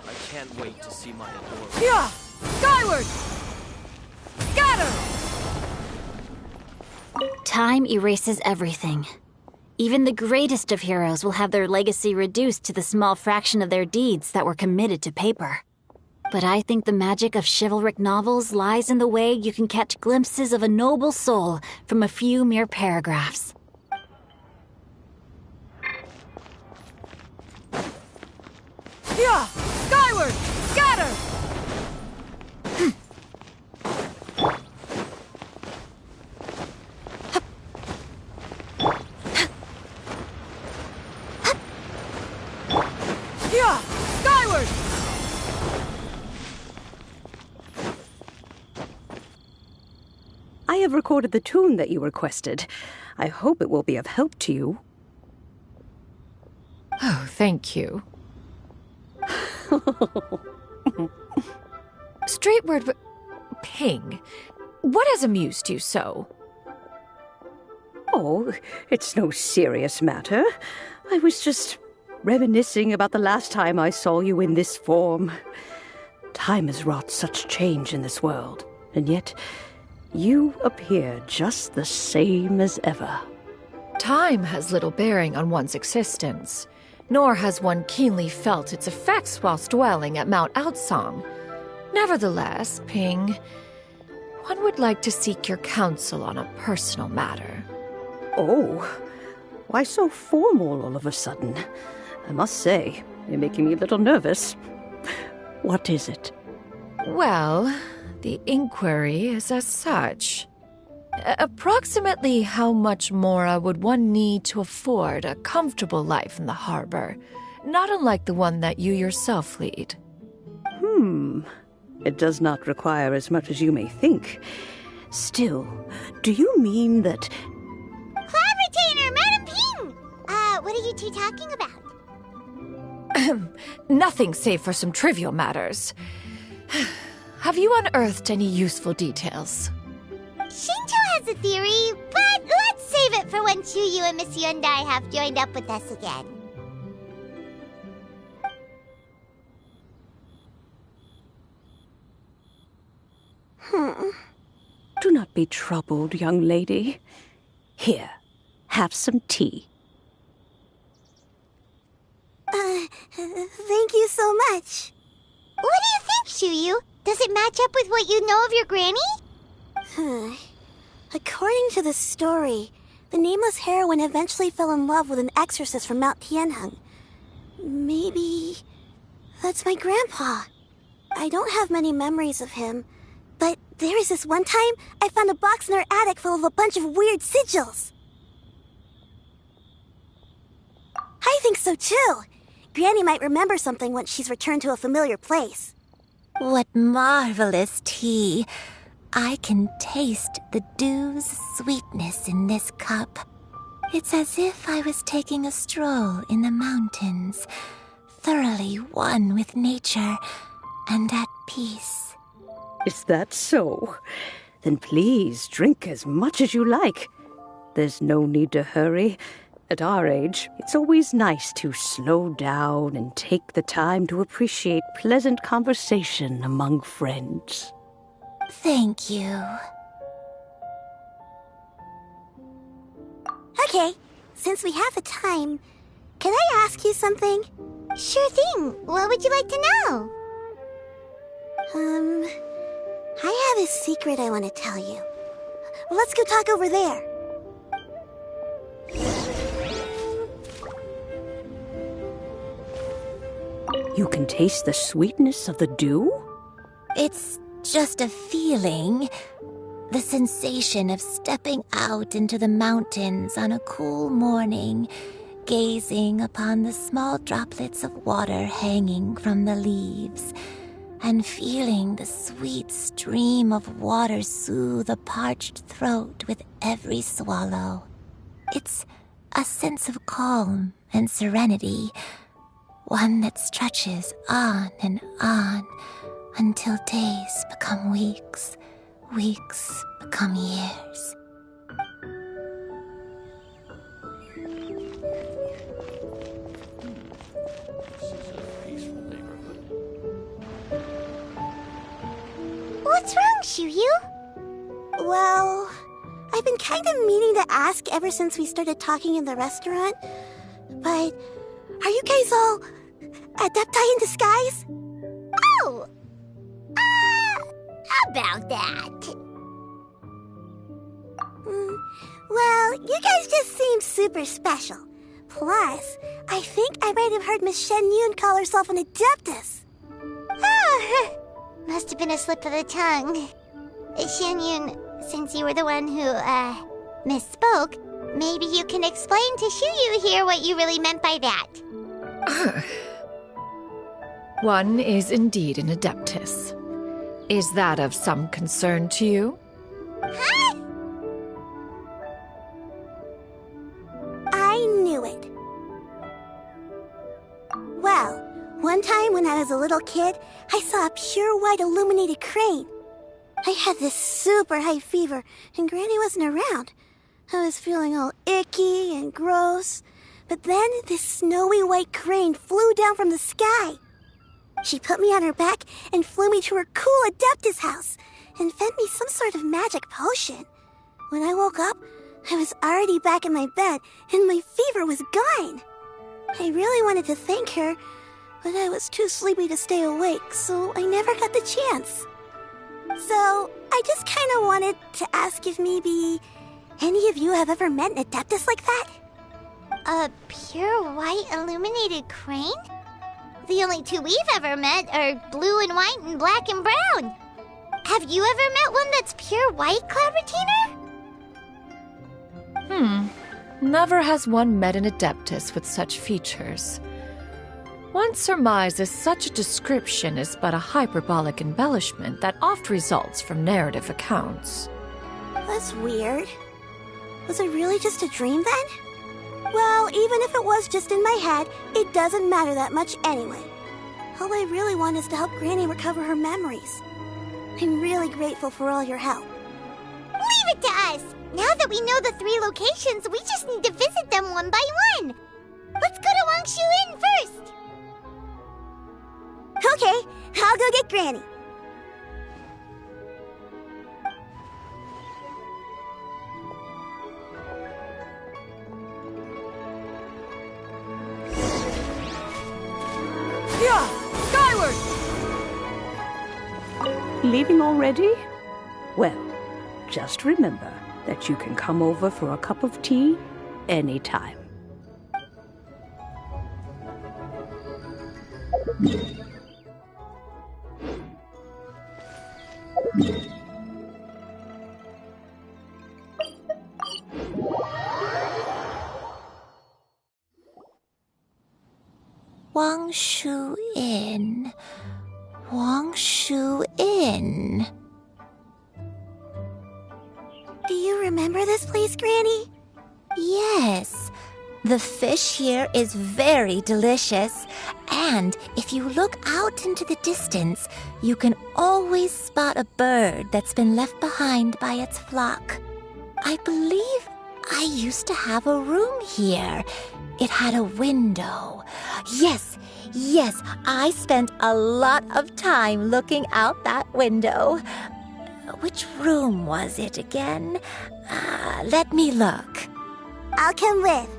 I can't wait to see my adorable... Yeah! Skyward! Scatter! Time erases everything. Even the greatest of heroes will have their legacy reduced to the small fraction of their deeds that were committed to paper. But I think the magic of chivalric novels lies in the way you can catch glimpses of a noble soul from a few mere paragraphs. Yeah! Skyward! Scatter! Yeah! Skyward! I have recorded the tune that you requested. I hope it will be of help to you. Oh, thank you. Straightward, Ping, what has amused you so? Oh, it's no serious matter. I was just reminiscing about the last time I saw you in this form. Time has wrought such change in this world, and yet you appear just the same as ever. Time has little bearing on one's existence, nor has one keenly felt its effects whilst dwelling at Mount Outsong. Nevertheless, Ping, one would like to seek your counsel on a personal matter. Oh, why so formal all of a sudden? I must say, you're making me a little nervous. What is it? Well, the inquiry is as such. Approximately how much more would one need to afford a comfortable life in the harbor, not unlike the one that you yourself lead? It does not require as much as you may think. Still, do you mean that... Cloud Retainer, Madam Ping! What are you two talking about? Nothing save for some trivial matters. Have you unearthed any useful details? Xingqiu has a theory, but let's save it for when Chuyu and Miss Yuendai have joined up with us again. Do not be troubled, young lady. Here, have some tea. Thank you so much. What do you think, Chuyu? Does it match up with what you know of your granny? According to the story, the nameless heroine eventually fell in love with an exorcist from Mount Tianheng. Maybe that's my grandpa. I don't have many memories of him, but there was this one time I found a box in our attic full of a bunch of weird sigils. I think so too. Granny might remember something once she's returned to a familiar place. What marvelous tea. I can taste the dew's sweetness in this cup. It's as if I was taking a stroll in the mountains, thoroughly one with nature and at peace. Is that so? Then please drink as much as you like. There's no need to hurry. At our age, it's always nice to slow down and take the time to appreciate pleasant conversation among friends. Thank you. Okay, since we have the time, can I ask you something? Sure thing. What would you like to know? I have a secret I want to tell you. Let's go talk over there. You can can taste the sweetness of the dew? It's just a feeling. The sensation of stepping out into the mountains on a cool morning, gazing upon the small droplets of water hanging from the leaves, and feeling the sweet stream of water soothe a parched throat with every swallow. It's a sense of calm and serenity, one that stretches on and on until days become weeks, weeks become years. What's wrong, Xianyun? Well, I've been kind of meaning to ask ever since we started talking in the restaurant, but are you guys all adepti in disguise? Oh! About that. Well, you guys just seem super special. Plus, I think I might have heard Miss Xianyun call herself an adeptus. Oh, must have been a slip of the tongue. Xianyun, since you were the one who, misspoke, maybe you can explain to Xianyun here what you really meant by that. One is indeed an adeptus. Is that of some concern to you? Huh? I knew it. Well, one time when I was a little kid, I saw a pure white illuminated crane. I had this super high fever, and Granny wasn't around. I was feeling all icky and gross. But then this snowy white crane flew down from the sky. She put me on her back and flew me to her cool Adeptus house and fed me some sort of magic potion. When I woke up, I was already back in my bed and my fever was gone. I really wanted to thank her, but I was too sleepy to stay awake, so I never got the chance. So, I just kind of wanted to ask if maybe any of you have ever met an Adeptus like that? A pure white illuminated crane? The only two we've ever met are blue and white and black and brown. Have you ever met one that's pure white, Clavertina? Never has one met an adeptus with such features. One surmises such a description is but a hyperbolic embellishment that oft results from narrative accounts. That's weird. Was it really just a dream then? Well, even if it was just in my head, it doesn't matter that much anyway. All I really want is to help Granny recover her memories. I'm really grateful for all your help. Leave it to us! Now that we know the 3 locations, we just need to visit them one by one. Let's go to Wangshu Inn first. Okay, I'll go get Granny. Yeah! Skyward! Leaving already? Well, just remember that you can come over for a cup of tea anytime. Wangshu Inn. Wangshu Inn. Do you remember this place, Granny? Yes. The fish here is very delicious, and if you look out into the distance, you can always spot a bird that's been left behind by its flock. I believe I used to have a room here. It had a window. Yes, I spent a lot of time looking out that window. Which room was it again? Let me look. I'll come with.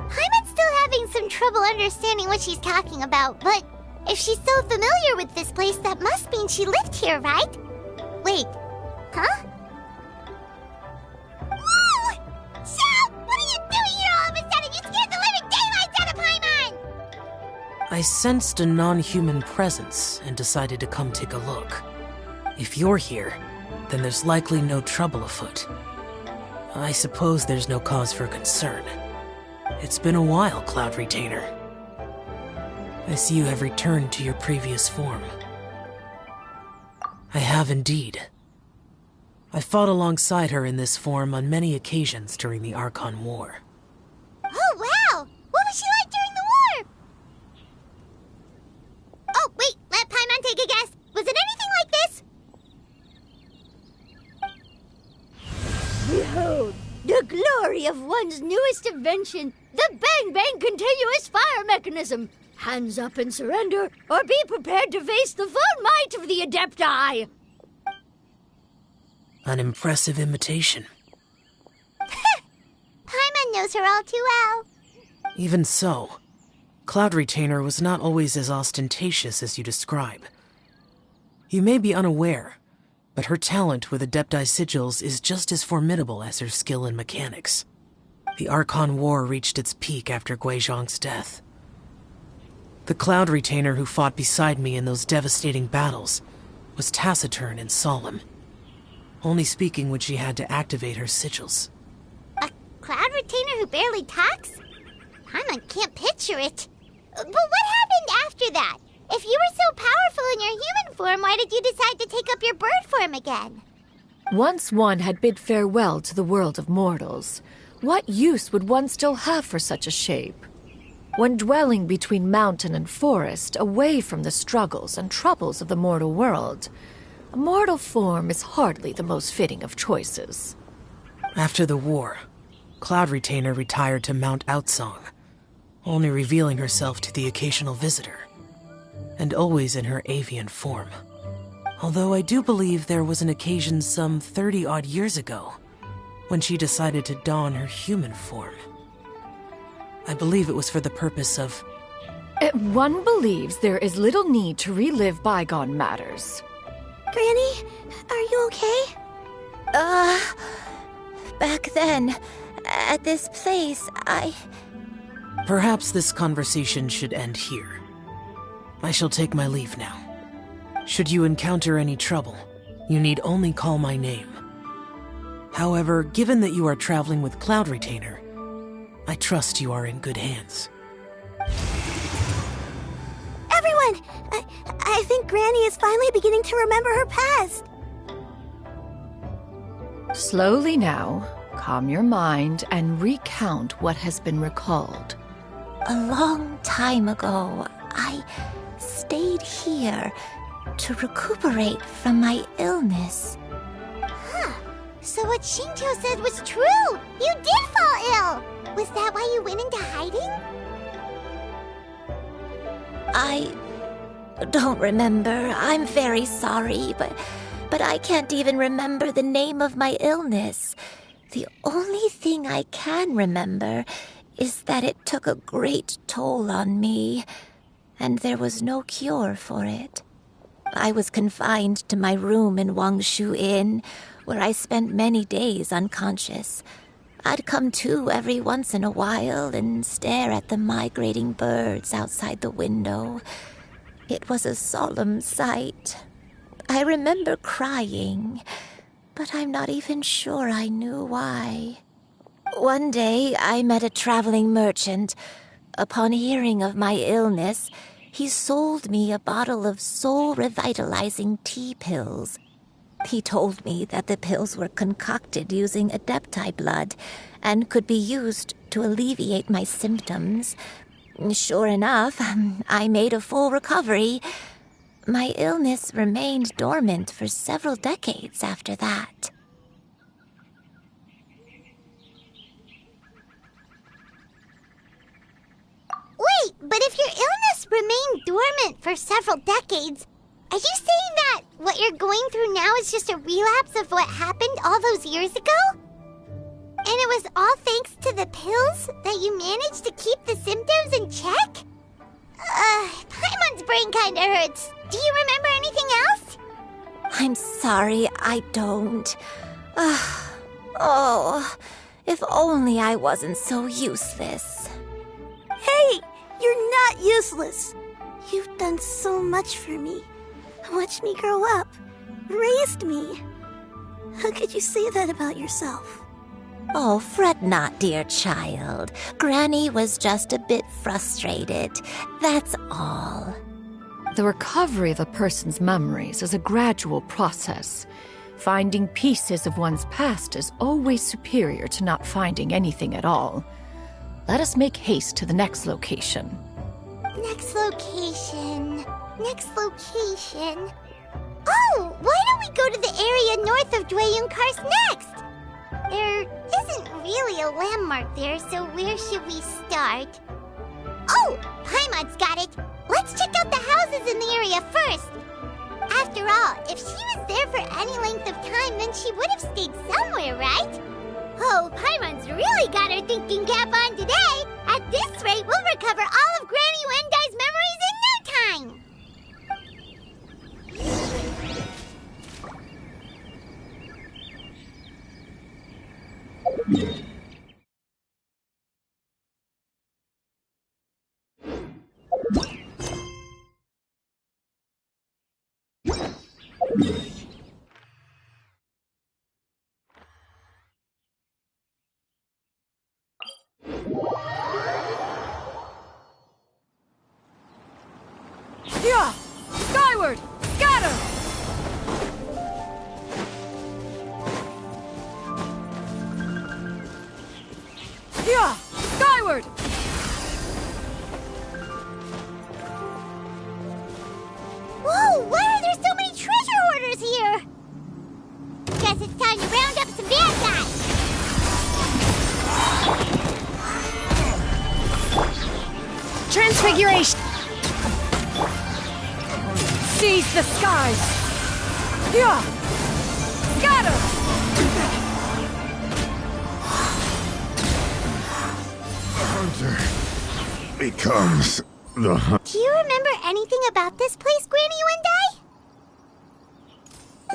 Paimon's still having some trouble understanding what she's talking about, but if she's so familiar with this place, that must mean she lived here, right? Wait, huh? Whoa! Xiao, what are you I sensed a non-human presence and decided to come take a look. If you're here, then there's likely no trouble afoot. I suppose there's no cause for concern. It's been a while, Cloud Retainer. I see you have returned to your previous form. I have indeed. I fought alongside her in this form on many occasions during the Archon War. Oh, wow! What was she like during the war? Oh, wait, let Paimon take a guess. Was it anything like this? Behold, the glory of one's newest invention, the Bang Bang continuous fire mechanism. Hands up and surrender, or be prepared to face the full might of the Adepti. An impressive imitation. Paimon knows her all too well. Even so, Cloud Retainer was not always as ostentatious as you describe. You may be unaware, but her talent with Adepti sigils is just as formidable as her skill in mechanics. The Archon War reached its peak after Guizhong's death. The Cloud Retainer who fought beside me in those devastating battles was taciturn and solemn, only speaking when she had to activate her sigils. A Cloud Retainer who barely talks? Paimon can't picture it. But what happened after that? If you were so powerful in your human form, why did you decide to take up your bird form again? Once one had bid farewell to the world of mortals, what use would one still have for such a shape? When dwelling between mountain and forest, away from the struggles and troubles of the mortal world, a mortal form is hardly the most fitting of choices. After the war, Cloud Retainer retired to Mount Outsong, only revealing herself to the occasional visitor, and always in her avian form. Although I do believe there was an occasion some 30-odd years ago when she decided to don her human form. I believe it was for the purpose of... One believes there is little need to relive bygone matters. Granny, are you okay? Back then, at this place, Perhaps this conversation should end here. I shall take my leave now. Should you encounter any trouble, you need only call my name. However, given that you are traveling with Cloud Retainer, I trust you are in good hands. Everyone! I think Granny is finally beginning to remember her past. Slowly now, calm your mind and recount what has been recalled. A long time ago, I stayed here to recuperate from my illness. Huh. So what Shinto said was true! You did fall ill! Was that why you went into hiding? I don't remember. I'm very sorry, but I can't even remember the name of my illness. The only thing I can remember is that it took a great toll on me, and there was no cure for it. I was confined to my room in Wangshu Inn, where I spent many days unconscious. I'd come to every once in a while and stare at the migrating birds outside the window. It was a solemn sight. I remember crying, but I'm not even sure I knew why. One day, I met a traveling merchant. Upon hearing of my illness, he sold me a bottle of soul-revitalizing tea pills. He told me that the pills were concocted using Adepti blood and could be used to alleviate my symptoms. Sure enough, I made a full recovery. My illness remained dormant for several decades after that. Wait, but if your illness remained dormant for several decades, are you saying that what you're going through now is just a relapse of what happened all those years ago? And it was all thanks to the pills that you managed to keep the symptoms in check? Paimon's brain kinda hurts. Do you remember anything else? I'm sorry, I don't. Oh, if only I wasn't so useless. Hey, you're not useless. You've done so much for me. Watched me grow up. Raised me. How could you say that about yourself? Oh, fret not, dear child. Granny was just a bit frustrated. That's all. The recovery of a person's memories is a gradual process. Finding pieces of one's past is always superior to not finding anything at all. Let us make haste to the next location. Next location. Next location. Oh, why don't we go to the area north of Dwayun next? There isn't really a landmark there, so where should we start? Oh, Paimon's got it. Let's check out the houses in the area first. After all, if she was there for any length of time, then she would have stayed somewhere, right? Oh, Paimon's really got her thinking cap on today. At this rate, we'll recover all of Granny Wendai's memories in no time. Yeah! Skyward! Scatter! Yeah! Skyward! Whoa, why are there so many treasure hoarders here? Guess it's time to round up some bad guys. Transfiguration! Seize the skies! Yeah! Scatter! Hunter becomes the hunter. Do you remember anything about this place, Granny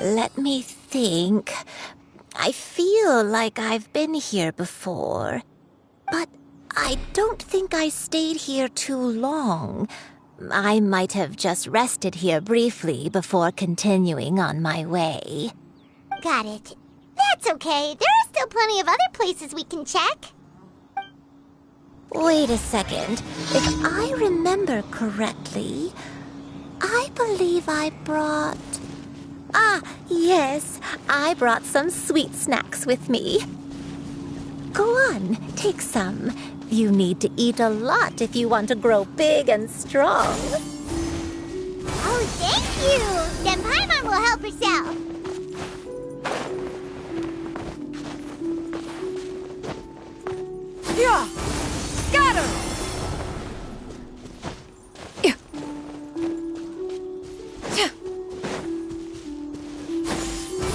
Wendai? Let me think. I feel like I've been here before, but I don't think I stayed here too long. I might have just rested here briefly before continuing on my way. Got it. That's okay. There are still plenty of other places we can check. Wait a second. If I remember correctly, I believe I brought... Ah, yes. I brought some sweet snacks with me. Go on, take some. You need to eat a lot if you want to grow big and strong. Oh, thank you! Then Paimon will help herself. Yeah! Scatter! Yeah! Yeah!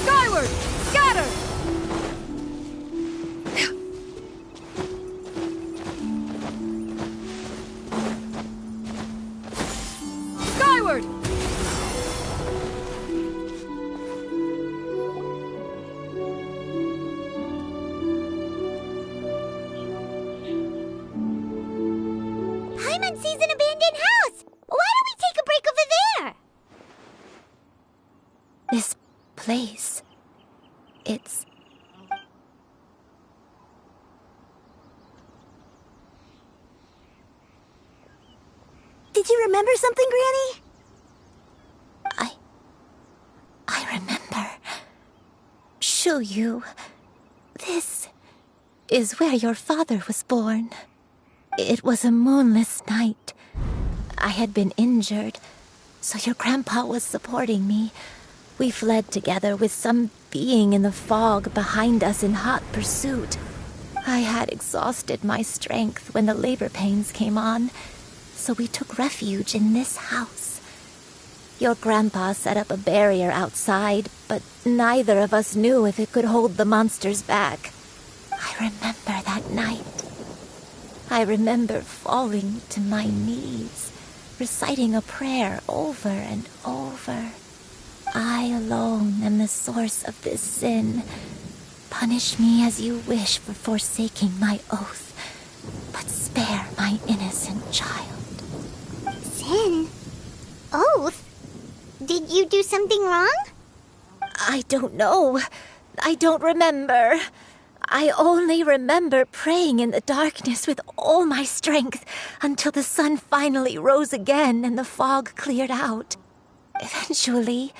Skyward! Scatter! Skyward! Paimon sees an abandoned house. Why don't we take a break over there? This place... it's... Did you remember something, Granny? I remember. Xianyun. This is where your father was born. It was a moonless night. I had been injured, so your grandpa was supporting me. We fled together with some being in the fog behind us in hot pursuit. I had exhausted my strength when the labor pains came on, so we took refuge in this house. Your grandpa set up a barrier outside, but neither of us knew if it could hold the monsters back. I remember that night. I remember falling to my knees, reciting a prayer over and over. I alone am the source of this sin. Punish me as you wish for forsaking my oath, but spare my innocent child. Sin? you do something wrong? I don't know. I don't remember. I only remember praying in the darkness with all my strength until the sun finally rose again and the fog cleared out. Eventually,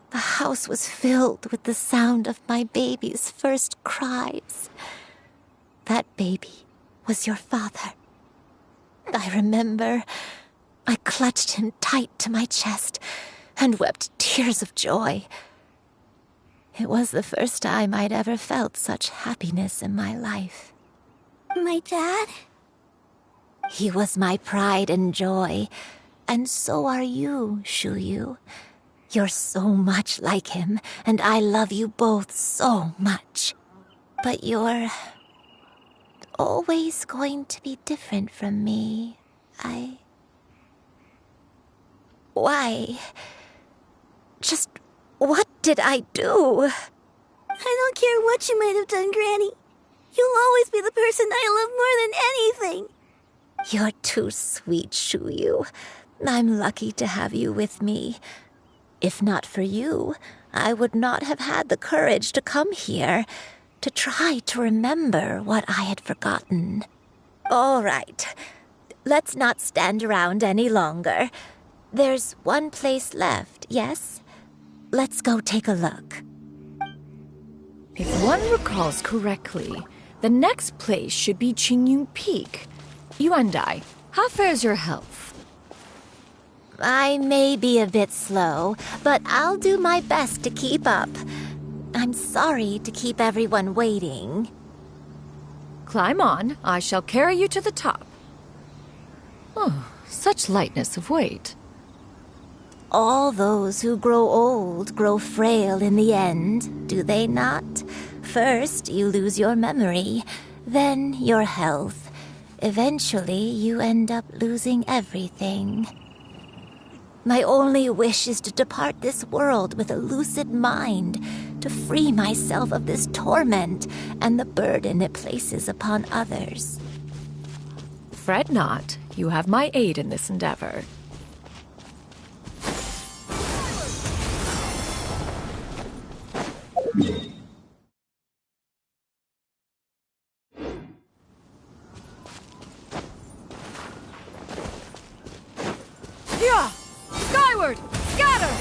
the house was filled with the sound of my baby's first cries. That baby was your father. I remember I clutched him tight to my chest and wept tears of joy. It was the first time I'd ever felt such happiness in my life. My dad? He was my pride and joy, and so are you, Xianyun. You're so much like him, and I love you both so much. But you're always going to be different from me. Why? Just what did I do? I don't care what you might have done, Granny. You'll always be the person I love more than anything. You're too sweet, Xianyun. I'm lucky to have you with me. If not for you, I would not have had the courage to come here, to try to remember what I had forgotten. All right, let's not stand around any longer. There's one place left, yes? Let's go take a look. If one recalls correctly, the next place should be Xianyun Peak. Yuandai, how fares your health? I may be a bit slow, but I'll do my best to keep up. I'm sorry to keep everyone waiting. Climb on. I shall carry you to the top. Oh, such lightness of weight. All those who grow old grow frail in the end, do they not? First, you lose your memory, then your health. Eventually, you end up losing everything. My only wish is to depart this world with a lucid mind, to free myself of this torment and the burden it places upon others. Fret not. You have my aid in this endeavor. Yeah! Skyward! Scatter!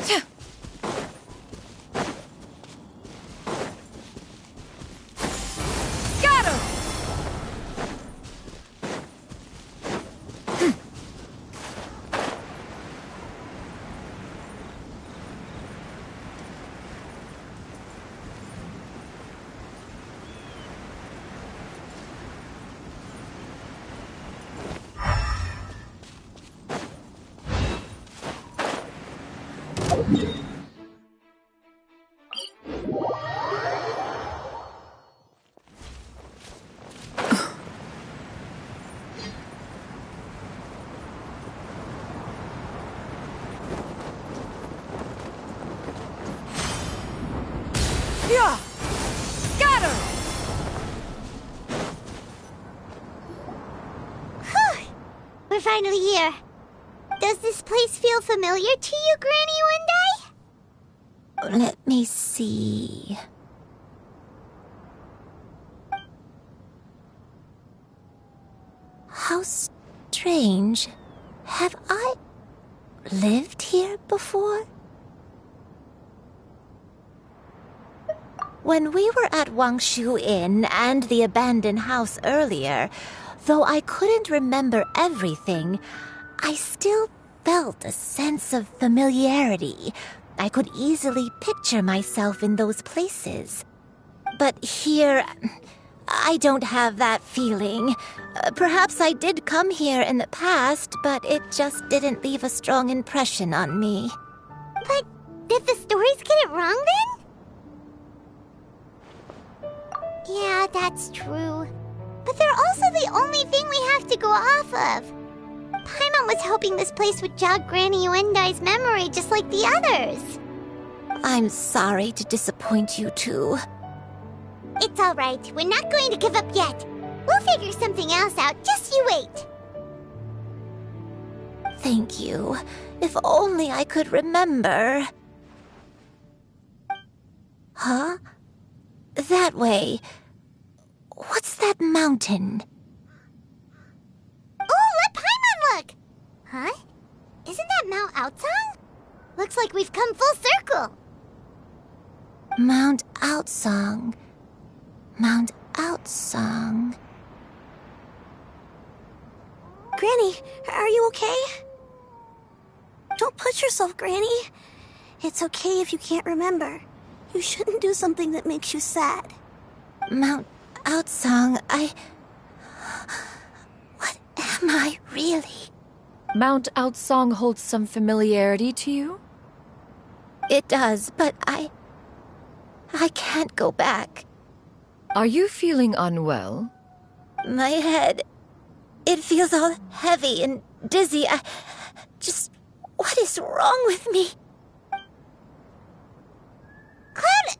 Scatter! Yeah! Scatter! Whew! We're finally here. Does this place feel familiar to you, Granny Yuandai? Let me see. How strange. Have I lived here before? When we were at Wangshu Inn and the abandoned house earlier, though I couldn't remember everything, I still felt a sense of familiarity. I could easily picture myself in those places. But here, I don't have that feeling. Perhaps I did come here in the past, but it just didn't leave a strong impression on me. But did the stories get it wrong then? Yeah, that's true. But they're also the only thing we have to go off of. Paimon was hoping this place would jog Granny Yuandai's memory just like the others. I'm sorry to disappoint you too. It's all right. We're not going to give up yet. We'll figure something else out. Just you wait. Thank you. If only I could remember. Huh? That way. What's that mountain? Oh, let Paimon look! Huh? Isn't that Mount Outsong? Looks like we've come full circle. Mount Outsong. Mount Outsong. Granny, are you okay? Don't push yourself, Granny. It's okay if you can't remember. You shouldn't do something that makes you sad. Mount Outsong, What am I really? Mount Outsong holds some familiarity to you? It does, but I can't go back. Are you feeling unwell? My head, it feels all heavy and dizzy. What is wrong with me? Cloud,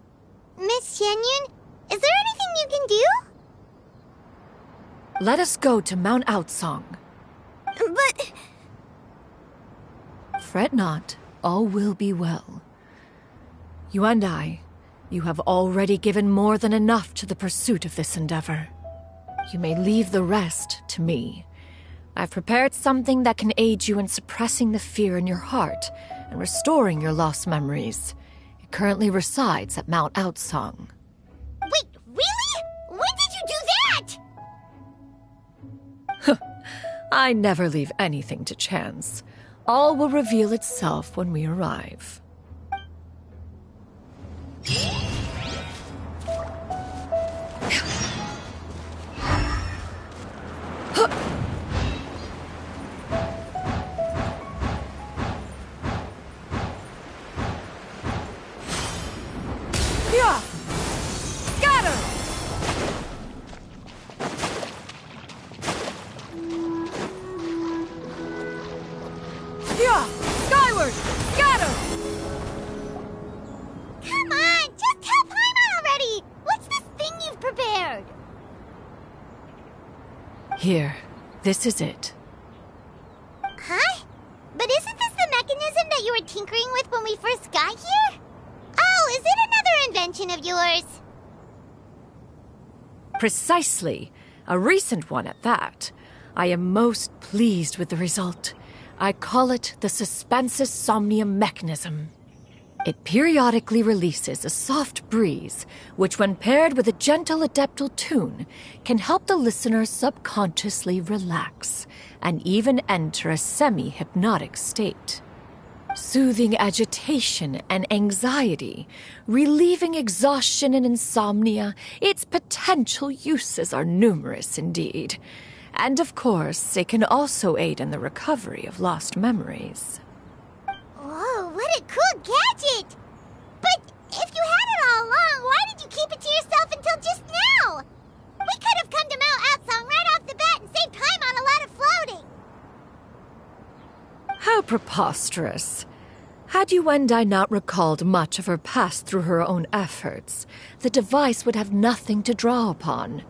Miss Xianyun, is there anything you can do? Let us go to Mount Outsong. But... Fret not, all will be well. You and you have already given more than enough to the pursuit of this endeavor. You may leave the rest to me. I've prepared something that can aid you in suppressing the fear in your heart and restoring your lost memories. It currently resides at Mount Outsong. Wait, really? When did you do that? I never leave anything to chance. All will reveal itself when we arrive. Yeah! Scatter! Yeah! Skyward! Scatter! Come on, just tell Paimon already! What's this thing you've prepared? Here, this is it. Huh? But isn't this the mechanism that you were tinkering with when we first got here? Oh, is it another invention of yours? Precisely. A recent one at that. I am most pleased with the result. I call it the Suspensus Somnium mechanism. It periodically releases a soft breeze, which when paired with a gentle adeptal tune, can help the listener subconsciously relax and even enter a semi-hypnotic state. Soothing agitation and anxiety, relieving exhaustion and insomnia, its potential uses are numerous indeed. And of course, it can also aid in the recovery of lost memories. Whoa, what a cool gadget! But if you had it all along, why did you keep it to yourself until just now? We could have come to Mount Outsong right off the bat and saved time on a lot of floating. How preposterous. Had Yuendai not recalled much of her past through her own efforts, the device would have nothing to draw upon.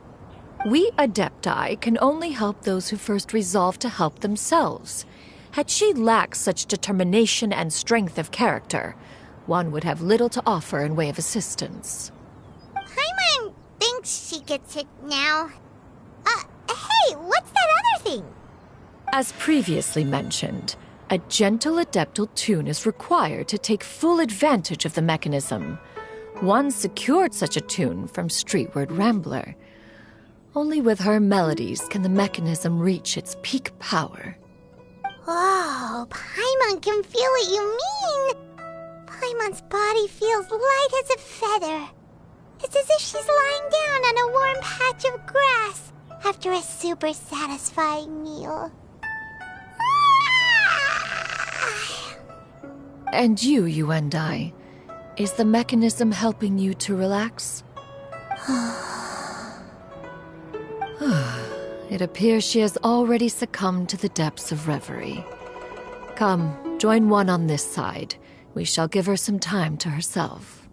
We Adepti can only help those who first resolve to help themselves. Had she lacked such determination and strength of character, one would have little to offer in way of assistance. Paimon thinks she gets it now. Hey, what's that other thing? As previously mentioned, a gentle adeptal tune is required to take full advantage of the mechanism. One secured such a tune from Streetward Rambler. Only with her melodies can the mechanism reach its peak power. Whoa, Paimon can feel what you mean. Paimon's body feels light as a feather. It's as if she's lying down on a warm patch of grass after a super satisfying meal. And you and I, is the mechanism helping you to relax? It appears she has already succumbed to the depths of reverie. Come, join one on this side. We shall give her some time to herself.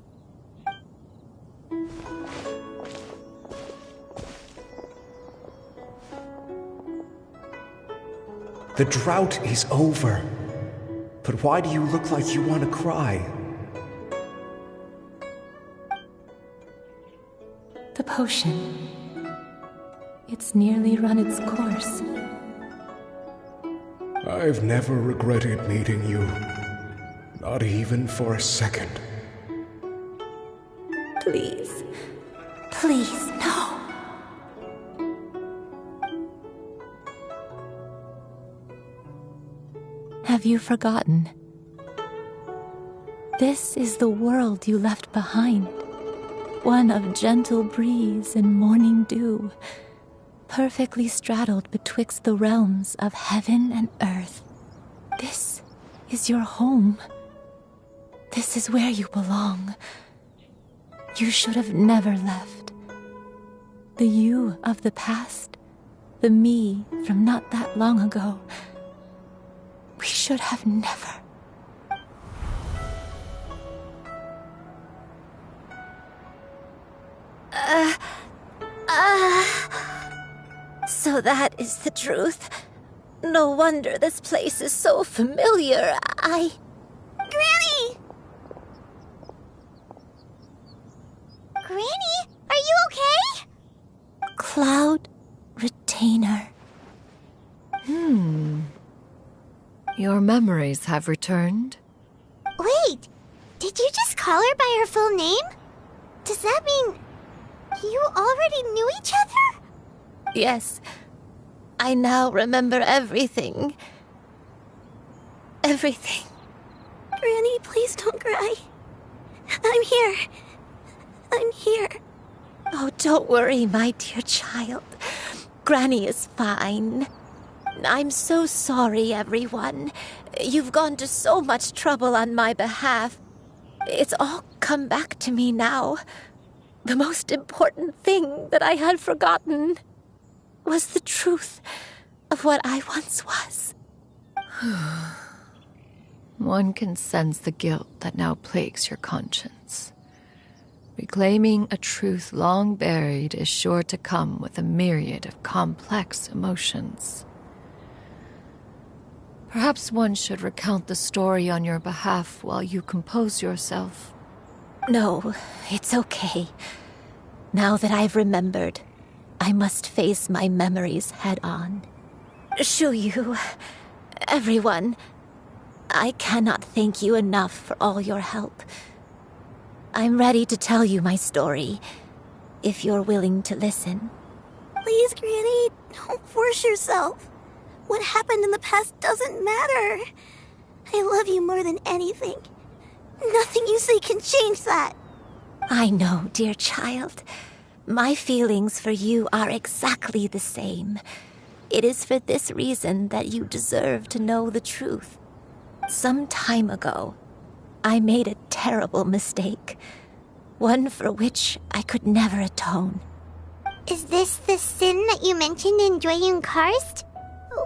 The drought is over. But why do you look like you want to cry? The potion. It's nearly run its course. I've never regretted meeting you. Not even for a second. Please. Please, no. Have you forgotten? This is the world you left behind. One of gentle breeze and morning dew, perfectly straddled betwixt the realms of heaven and earth. This is your home. This is where you belong. You should have never left. The you of the past, the me from not that long ago. We should have never. So that is the truth. No wonder this place is so familiar. Granny! Granny, are you okay? Cloud Retainer. Your memories have returned? Wait, did you just call her by her full name? Does that mean you already knew each other? Yes. I now remember everything. Everything. Granny, please don't cry. I'm here. I'm here. Oh, don't worry, my dear child. Granny is fine. I'm so sorry, everyone. You've gone to so much trouble on my behalf. It's all come back to me now. The most important thing that I had forgotten was the truth of what I once was. One can sense the guilt that now plagues your conscience. Reclaiming a truth long buried is sure to come with a myriad of complex emotions. Perhaps one should recount the story on your behalf while you compose yourself. No, it's okay. Now that I've remembered, I must face my memories head on. Xianyun, everyone, I cannot thank you enough for all your help. I'm ready to tell you my story, if you're willing to listen. Please, Granny, don't force yourself. What happened in the past doesn't matter. I love you more than anything. Nothing you say can change that. I know, dear child. My feelings for you are exactly the same. It is for this reason that you deserve to know the truth. Some time ago, I made a terrible mistake. One for which I could never atone. Is this the sin that you mentioned in Xianyun Karst?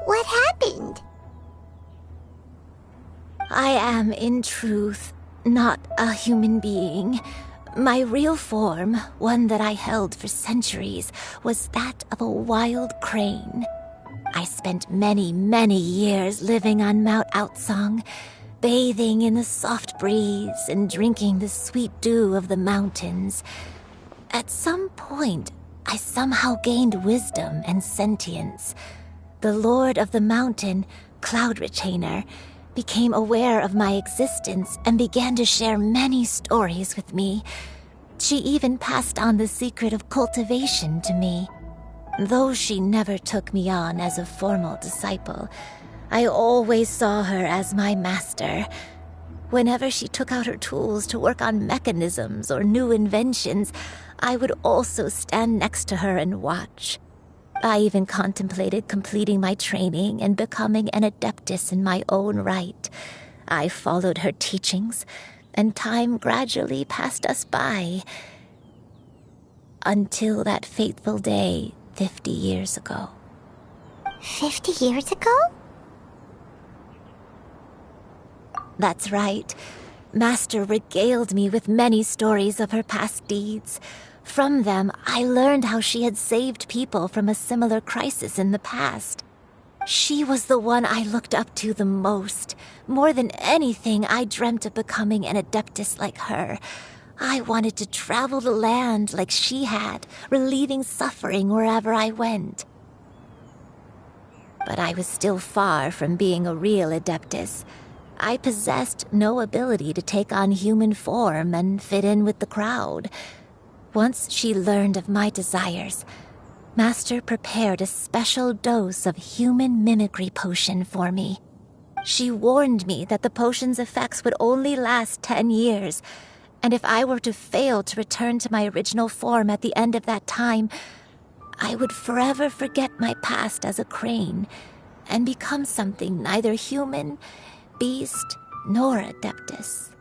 What happened? I am, in truth, not a human being. My real form, one that I held for centuries, was that of a wild crane. I spent many, many years living on Mount Outsong, bathing in the soft breeze and drinking the sweet dew of the mountains. At some point, I somehow gained wisdom and sentience. The Lord of the Mountain, Cloud Retainer, became aware of my existence and began to share many stories with me. She even passed on the secret of cultivation to me. Though she never took me on as a formal disciple, I always saw her as my master. Whenever she took out her tools to work on mechanisms or new inventions, I would also stand next to her and watch. I even contemplated completing my training and becoming an adeptus in my own right. I followed her teachings, and time gradually passed us by. Until that fateful day 50 years ago. 50 years ago? That's right. Master regaled me with many stories of her past deeds. From them, I learned how she had saved people from a similar crisis in the past. She was the one I looked up to the most. More than anything, I dreamt of becoming an adeptus like her. I wanted to travel the land like she had, relieving suffering wherever I went. But I was still far from being a real adeptus. I possessed no ability to take on human form and fit in with the crowd. Once she learned of my desires, Master prepared a special dose of human mimicry potion for me. She warned me that the potion's effects would only last 10 years, and if I were to fail to return to my original form at the end of that time, I would forever forget my past as a crane and become something neither human, beast, nor adeptus.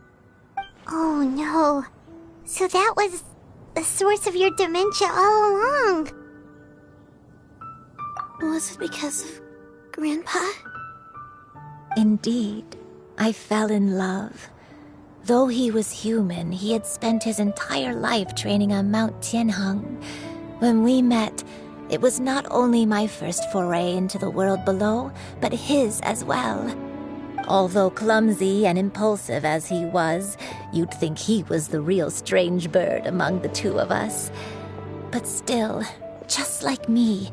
Oh no. So that was the source of your dementia all along. Was it because of Grandpa? Indeed, I fell in love. Though he was human, he had spent his entire life training on Mount Tianheng. When we met, it was not only my first foray into the world below, but his as well. Although clumsy and impulsive as he was, you'd think he was the real strange bird among the two of us. But still, just like me,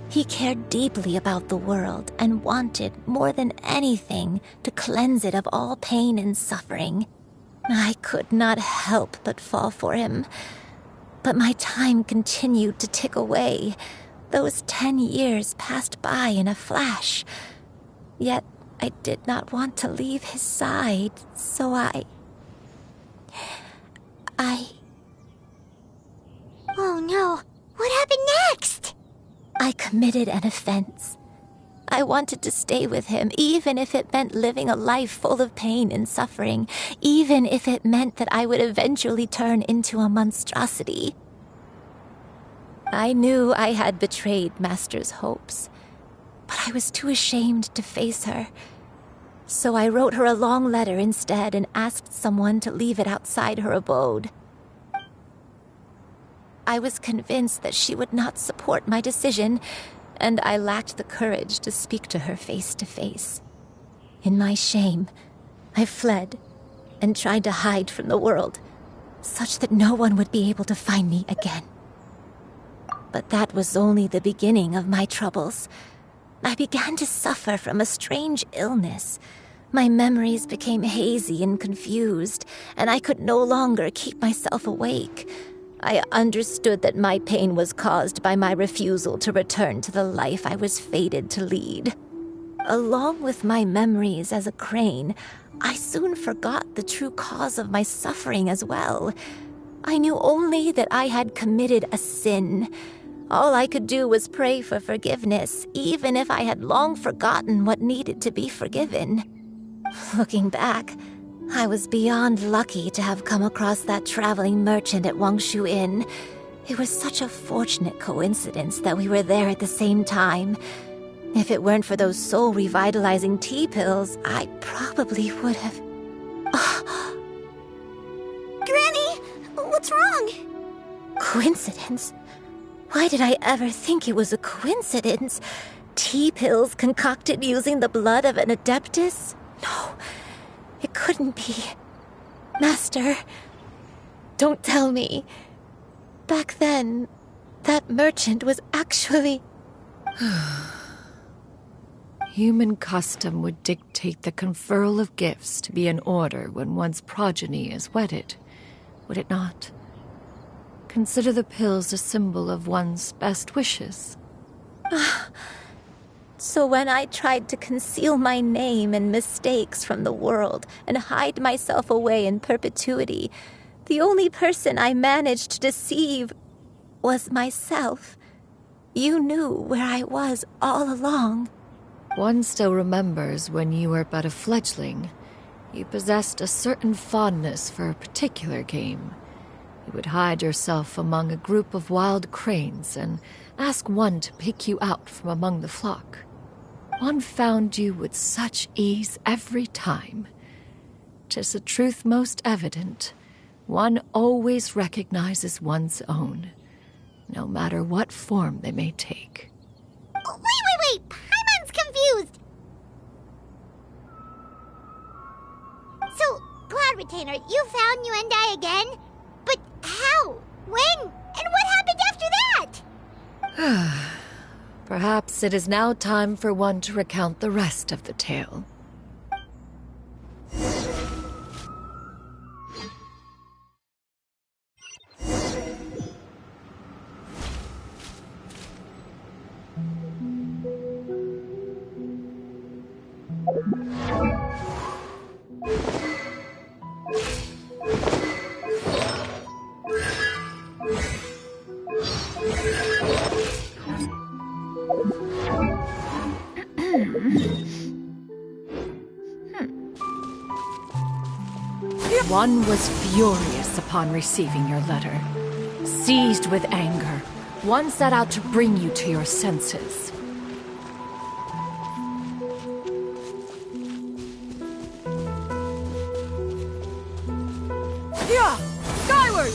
he cared deeply about the world and wanted, more than anything, to cleanse it of all pain and suffering. I could not help but fall for him. But my time continued to tick away. Those 10 years passed by in a flash. Yet I did not want to leave his side, so I... Oh no, what happened next? I committed an offense. I wanted to stay with him, even if it meant living a life full of pain and suffering, even if it meant that I would eventually turn into a monstrosity. I knew I had betrayed Master's hopes, but I was too ashamed to face her. So I wrote her a long letter instead and asked someone to leave it outside her abode. I was convinced that she would not support my decision, and I lacked the courage to speak to her face to face. In my shame, I fled and tried to hide from the world, such that no one would be able to find me again. But that was only the beginning of my troubles. I began to suffer from a strange illness. My memories became hazy and confused, and I could no longer keep myself awake. I understood that my pain was caused by my refusal to return to the life I was fated to lead. Along with my memories as a crane, I soon forgot the true cause of my suffering as well. I knew only that I had committed a sin. All I could do was pray for forgiveness, even if I had long forgotten what needed to be forgiven. Looking back, I was beyond lucky to have come across that traveling merchant at Wangshu Inn. It was such a fortunate coincidence that we were there at the same time. If it weren't for those soul-revitalizing tea pills, I probably would have... Granny! What's wrong? Coincidence? Why did I ever think it was a coincidence? Tea pills concocted using the blood of an adeptus? No, it couldn't be. Master, don't tell me. Back then, that merchant was actually... Human custom would dictate the conferral of gifts to be in order when one's progeny is wedded, would it not? Consider the pills a symbol of one's best wishes. So when I tried to conceal my name and mistakes from the world and hide myself away in perpetuity, the only person I managed to deceive was myself. You knew where I was all along. One still remembers when you were but a fledgling. You possessed a certain fondness for a particular game. You would hide yourself among a group of wild cranes and ask one to pick you out from among the flock. One found you with such ease every time. 'Tis a truth most evident. One always recognizes one's own, no matter what form they may take. Wait! Paimon's confused Retainer, you found Yuendai again? But how? When? And what happened after that? Perhaps it is now time for one to recount the rest of the tale. One was furious upon receiving your letter. Seized with anger, one set out to bring you to your senses. Yeah! Skyward!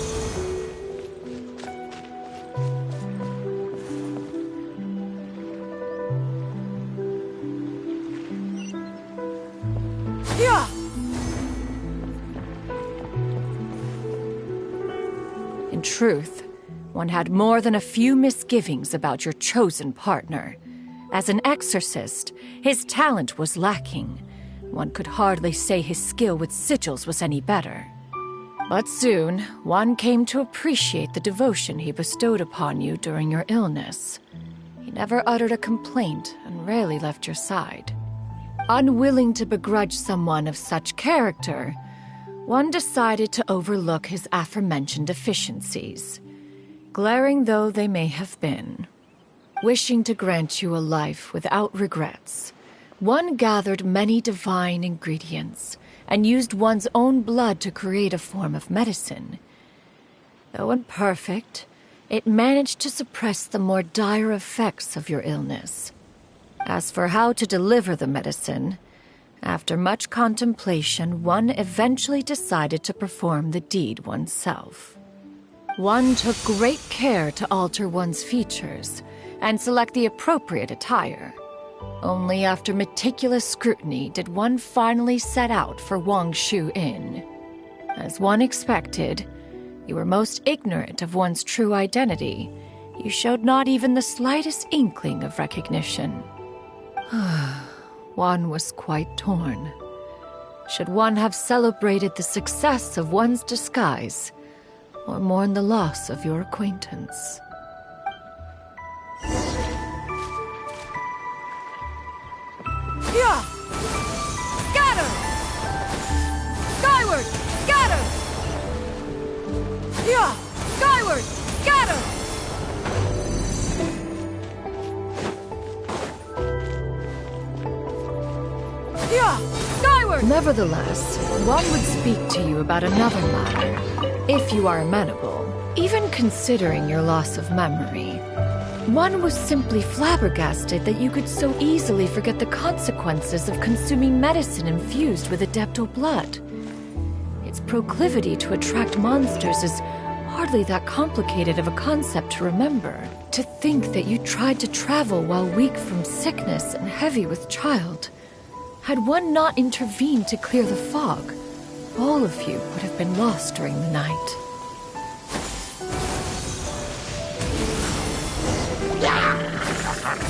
Yeah! In truth, one had more than a few misgivings about your chosen partner. As an exorcist, his talent was lacking. One could hardly say his skill with sigils was any better. But soon, one came to appreciate the devotion he bestowed upon you during your illness. He never uttered a complaint and rarely left your side. Unwilling to begrudge someone of such character, one decided to overlook his aforementioned deficiencies, glaring though they may have been. Wishing to grant you a life without regrets, one gathered many divine ingredients and used one's own blood to create a form of medicine. Though imperfect, it managed to suppress the more dire effects of your illness. As for how to deliver the medicine, after much contemplation, one eventually decided to perform the deed oneself. One took great care to alter one's features and select the appropriate attire. Only after meticulous scrutiny did one finally set out for Wangshu Inn. As one expected, you were most ignorant of one's true identity. You showed not even the slightest inkling of recognition. One was quite torn. Should one have celebrated the success of one's disguise, or mourn the loss of your acquaintance? Yeah! Scatter! Skyward! Scatter! Yeah! Skyward! Scatter! Yeah! Skyward! Nevertheless, one would speak to you about another matter, if you are amenable, even considering your loss of memory. One was simply flabbergasted that you could so easily forget the consequences of consuming medicine infused with Adeptal blood. Its proclivity to attract monsters is hardly that complicated of a concept to remember. To think that you tried to travel while weak from sickness and heavy with child. Had one not intervened to clear the fog, all of you would have been lost during the night.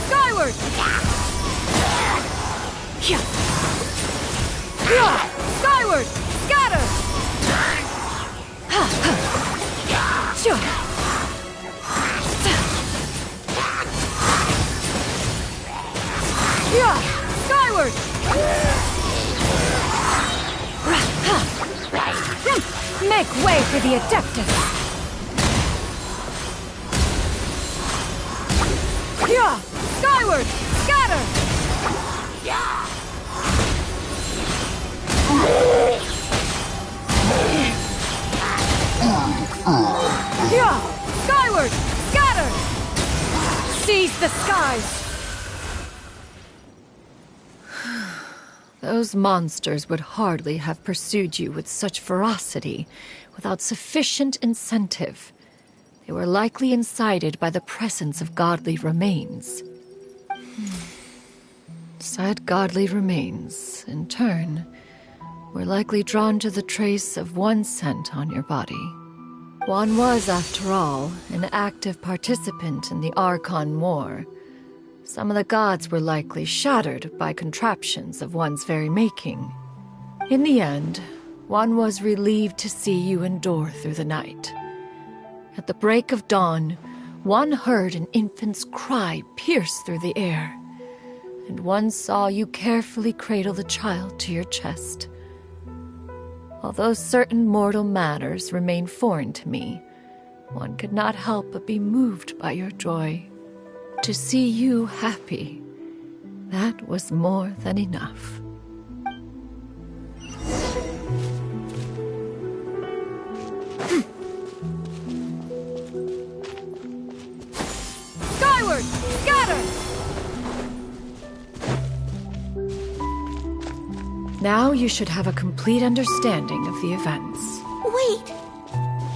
Skyward! Skyward! Scatter! Skyward! Make way for the Adeptus! Skyward! Scatter! Skyward! Scatter! Seize the skies! Those monsters would hardly have pursued you with such ferocity without sufficient incentive. They were likely incited by the presence of godly remains. Said godly remains, in turn, were likely drawn to the trace of one scent on your body. One was, after all, an active participant in the Archon War. Some of the gods were likely shattered by contraptions of one's very making. In the end, one was relieved to see you endure through the night. At the break of dawn, one heard an infant's cry pierce through the air, and one saw you carefully cradle the child to your chest. Although certain mortal matters remain foreign to me, one could not help but be moved by your joy. To see you happy, that was more than enough. Skyward! Scatter! Now you should have a complete understanding of the events. Wait!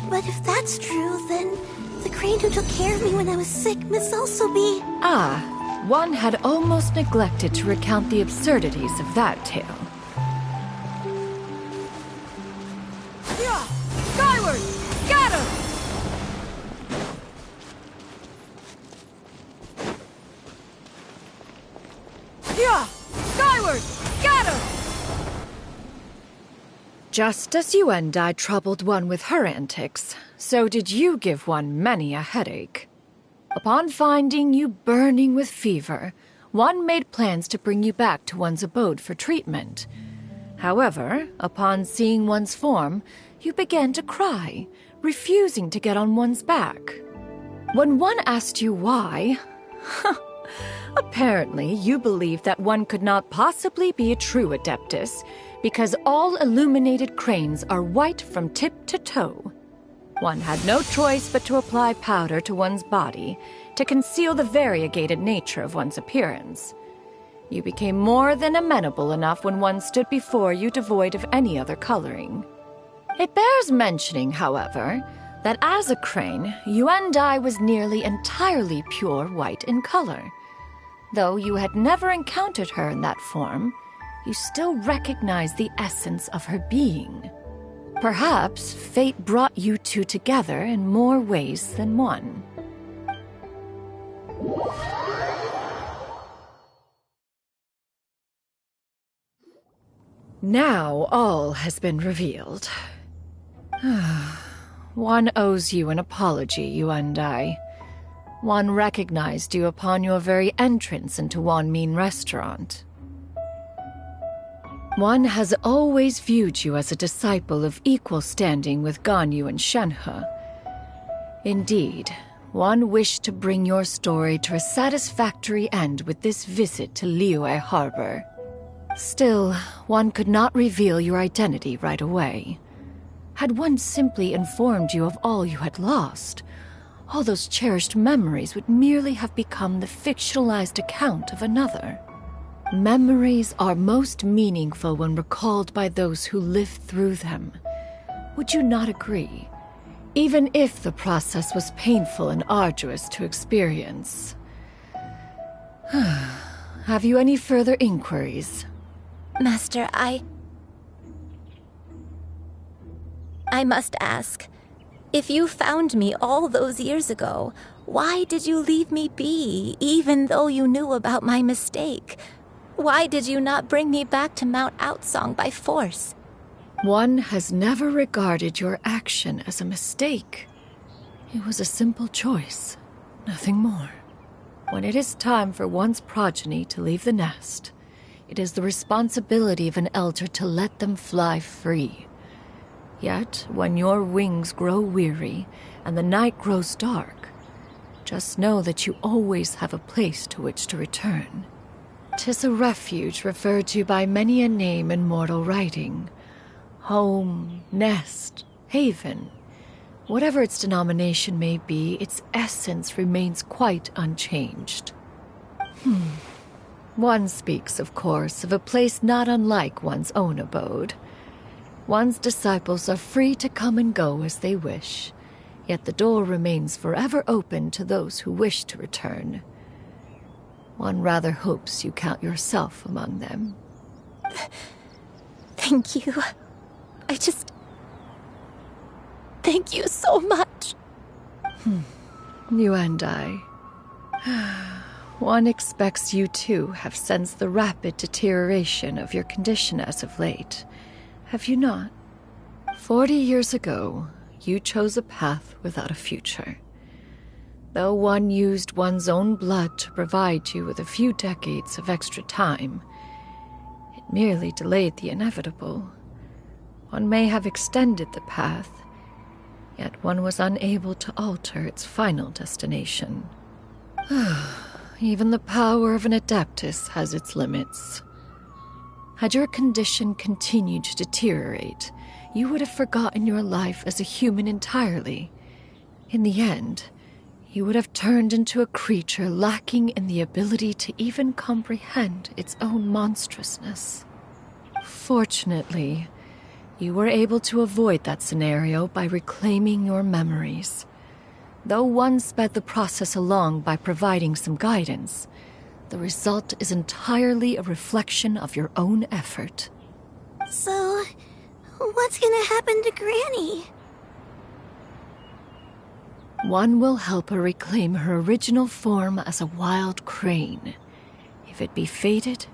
But if that's true, then the crane who took care of me when I was sick must also be... Ah, one had almost neglected to recount the absurdities of that tale. Yeah! Skyward! Scatter! Yeah! Skyward! Scatter! Just as Yuendai troubled one with her antics, so did you give one many a headache. Upon finding you burning with fever, one made plans to bring you back to one's abode for treatment. However, upon seeing one's form, you began to cry, refusing to get on one's back. When one asked you why, apparently you believed that one could not possibly be a true Adeptus, because all illuminated cranes are white from tip to toe. One had no choice but to apply powder to one's body to conceal the variegated nature of one's appearance. You became more than amenable enough when one stood before you devoid of any other coloring. It bears mentioning, however, that as a crane, Yuendai was nearly entirely pure white in color. Though you had never encountered her in that form, you still recognize the essence of her being. Perhaps fate brought you two together in more ways than one. Now all has been revealed. One owes you an apology, Yuendai. One recognized you upon your very entrance into Wanmin Restaurant. One has always viewed you as a disciple of equal standing with Ganyu and Shenhe. Indeed, one wished to bring your story to a satisfactory end with this visit to Liyue Harbor. Still, one could not reveal your identity right away. Had one simply informed you of all you had lost, all those cherished memories would merely have become the fictionalized account of another. Memories are most meaningful when recalled by those who lived through them. Would you not agree? Even if the process was painful and arduous to experience. Have you any further inquiries? Master, I must ask. If you found me all those years ago, why did you leave me be, even though you knew about my mistake? Why did you not bring me back to Mount Outsong by force? One has never regarded your action as a mistake. It was a simple choice, nothing more. When it is time for one's progeny to leave the nest, it is the responsibility of an elder to let them fly free. Yet, when your wings grow weary and the night grows dark, just know that you always have a place to which to return. 'Tis a refuge referred to by many a name in mortal writing. Home, nest, haven. Whatever its denomination may be, its essence remains quite unchanged. One speaks, of course, of a place not unlike one's own abode. One's disciples are free to come and go as they wish, yet the door remains forever open to those who wish to return. One rather hopes you count yourself among them. Thank you. Thank you so much. You and I. One expects you too have sensed the rapid deterioration of your condition as of late. Have you not? 40 years ago, you chose a path without a future. Though one used one's own blood to provide you with a few decades of extra time, it merely delayed the inevitable. One may have extended the path, yet one was unable to alter its final destination. Even the power of an Adeptus has its limits. Had your condition continued to deteriorate, you would have forgotten your life as a human entirely. In the end, you would have turned into a creature lacking in the ability to even comprehend its own monstrousness. Fortunately, you were able to avoid that scenario by reclaiming your memories. Though one sped the process along by providing some guidance, the result is entirely a reflection of your own effort. So, what's gonna happen to Granny? One will help her reclaim her original form as a wild crane. If it be fated,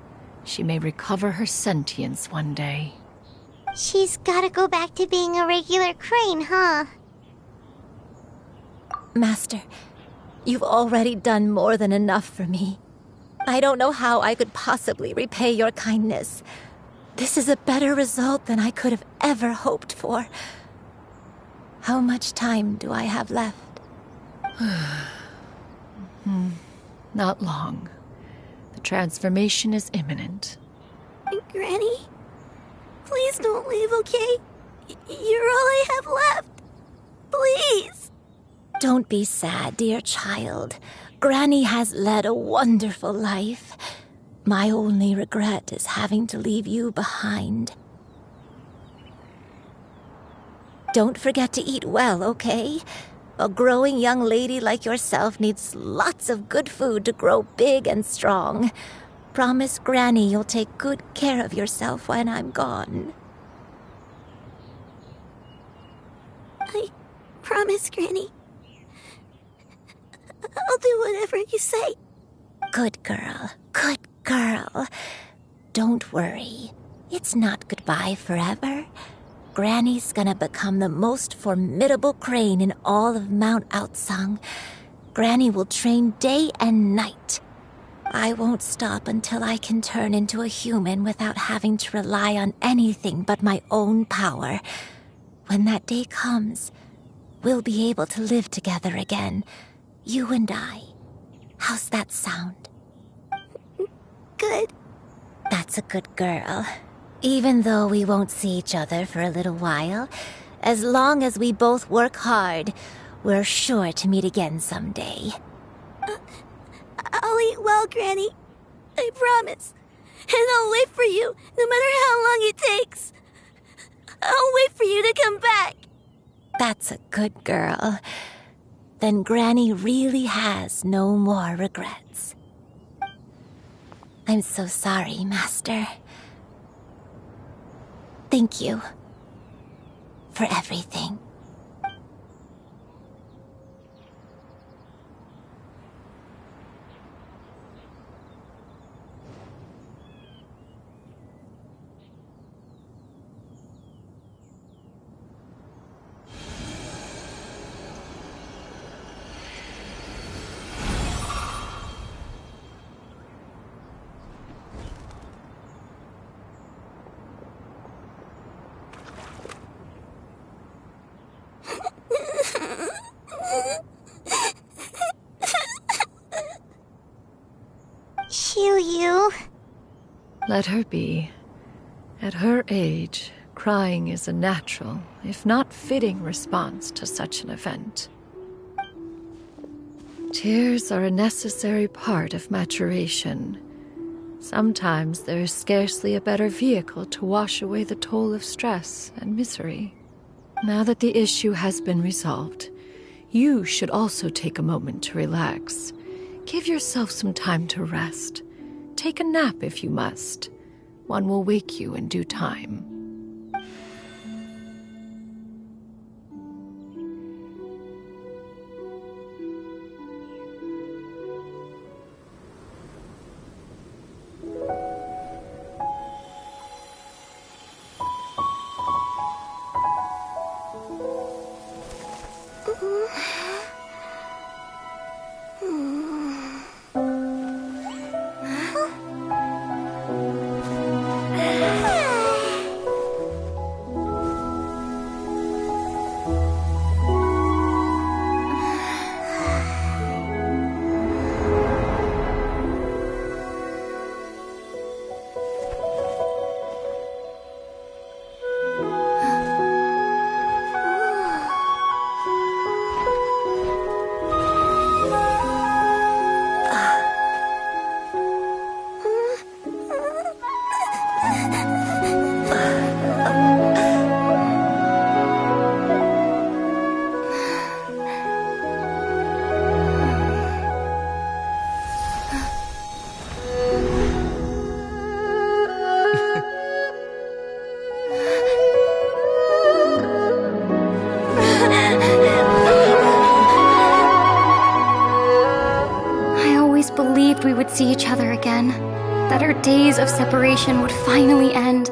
she may recover her sentience one day. She's gotta go back to being a regular crane, huh? Master, you've already done more than enough for me. I don't know how I could possibly repay your kindness. This is a better result than I could have ever hoped for. How much time do I have left? Not long. The transformation is imminent. Granny? Please don't leave, okay? You're all I have left. Please. Don't be sad, dear child. Granny has led a wonderful life. My only regret is having to leave you behind. Don't forget to eat well, okay? A growing young lady like yourself needs lots of good food to grow big and strong. Promise Granny you'll take good care of yourself when I'm gone. I promise, Granny. I'll do whatever you say. Good girl. Good girl. Don't worry. It's not goodbye forever. Granny's gonna become the most formidable crane in all of Mount Outsung. Granny will train day and night. I won't stop until I can turn into a human without having to rely on anything but my own power. When that day comes, we'll be able to live together again. You and I. How's that sound? Good. That's a good girl. Even though we won't see each other for a little while, as long as we both work hard, we're sure to meet again someday. I'll eat well, Granny. I promise. And I'll wait for you, no matter how long it takes. I'll wait for you to come back. That's a good girl. Then Granny really has no more regrets. I'm so sorry, Master. Thank you for everything. Xianyun. Let her be. At her age, crying is a natural, if not fitting, response to such an event. Tears are a necessary part of maturation. Sometimes there is scarcely a better vehicle to wash away the toll of stress and misery. Now that the issue has been resolved, you should also take a moment to relax. Give yourself some time to rest. Take a nap if you must. One will wake you in due time. I always believed we would see each other again, that our days of separation would finally end,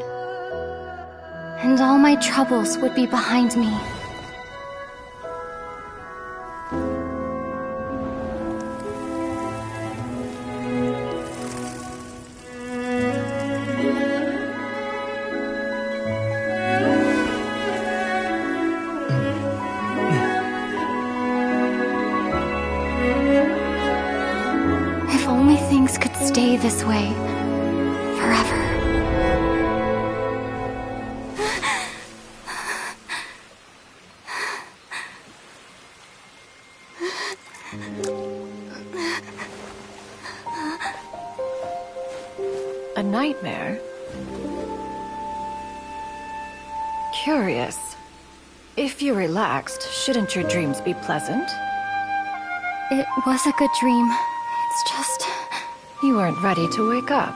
and all my troubles would be behind me. If only things could stay this way forever. A nightmare? Curious. If you're relaxed, shouldn't your dreams be pleasant? It was a good dream. It's just... You weren't ready to wake up.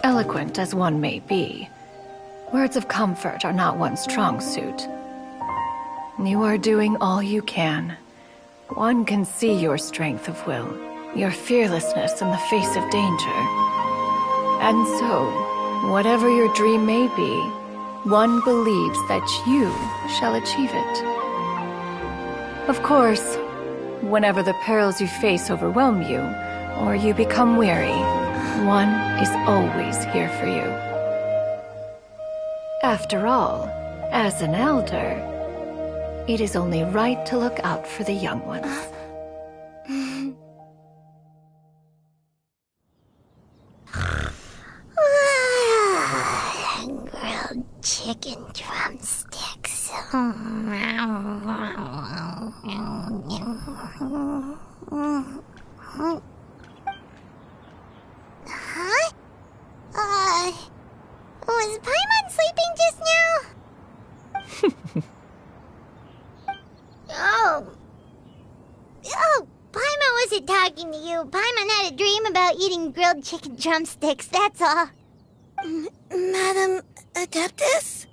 Eloquent as one may be, words of comfort are not one's strong suit. You are doing all you can. One can see your strength of will, your fearlessness in the face of danger. And so, whatever your dream may be, one believes that you shall achieve it. Of course, whenever the perils you face overwhelm you, or you become weary, one is always here for you. After all, as an elder, it is only right to look out for the young ones. Grilled chicken drumsticks. Huh? Was Paimon sleeping just now? Oh, Paimon wasn't talking to you. Paimon had a dream about eating grilled chicken drumsticks, that's all. Madam Adeptus?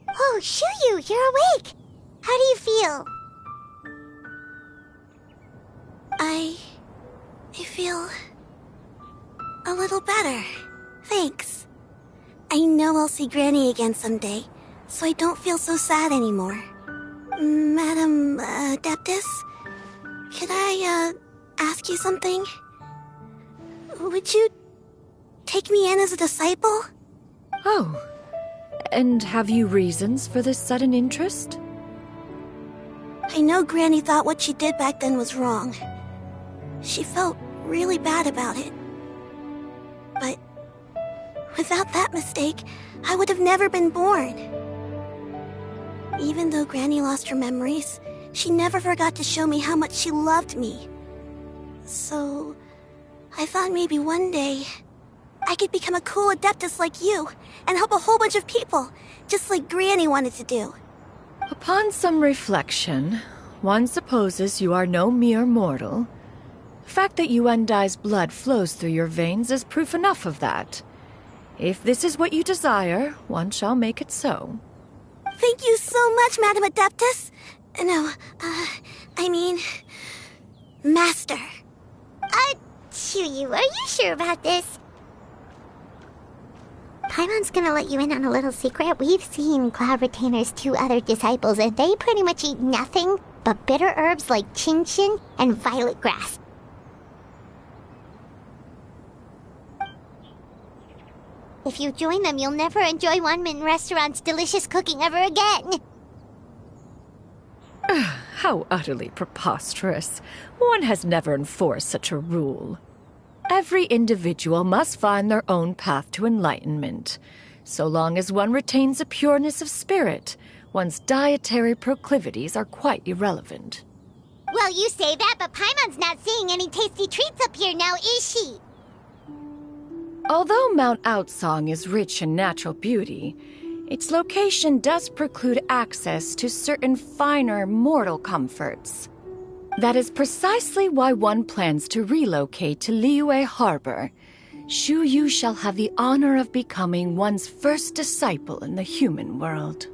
Oh, Xianyun, you're awake. How do you feel? I feel a little better. Thanks. I know I'll see Granny again someday, so I don't feel so sad anymore. Madam Adeptus, could I ask you something? Would you take me in as a disciple? Oh, and have you reasons for this sudden interest? I know Granny thought what she did back then was wrong. She felt really bad about it. But without that mistake, I would have never been born. Even though Granny lost her memories, she never forgot to show me how much she loved me. So, I thought maybe one day I could become a cool Adeptus like you and help a whole bunch of people, just like Granny wanted to do. Upon some reflection, one supposes you are no mere mortal. The fact that Yuendai's blood flows through your veins is proof enough of that. If this is what you desire, one shall make it so. Thank you so much, Madam Adeptus. No, I mean... Master. Xianyun, are you sure about this? Paimon's gonna let you in on a little secret. We've seen Cloud Retainer's 2 other disciples, and they pretty much eat nothing but bitter herbs like Genshin and violet grass. If you join them, you'll never enjoy Wanmin Restaurant's delicious cooking ever again. How utterly preposterous. One has never enforced such a rule. Every individual must find their own path to enlightenment. So long as one retains a pureness of spirit, one's dietary proclivities are quite irrelevant. Well, you say that, but Paimon's not seeing any tasty treats up here now, is she? Although Mount Outsong is rich in natural beauty, its location does preclude access to certain finer mortal comforts. That is precisely why one plans to relocate to Liyue Harbor. Xianyun shall have the honor of becoming one's first disciple in the human world.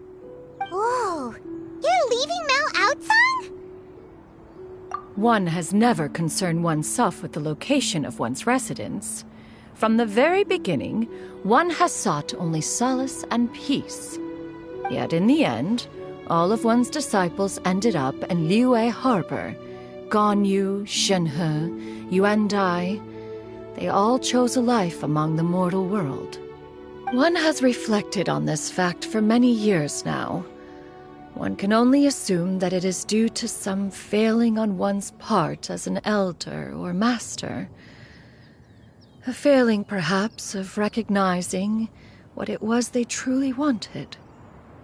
Whoa! You're leaving Mount Outsong? One has never concerned oneself with the location of one's residence. From the very beginning, one has sought only solace and peace. Yet in the end, all of one's disciples ended up in Liyue Harbor. Ganyu, Shenhe, Yuandai, they all chose a life among the mortal world. One has reflected on this fact for many years now. One can only assume that it is due to some failing on one's part as an elder or master. A failing, perhaps, of recognizing what it was they truly wanted.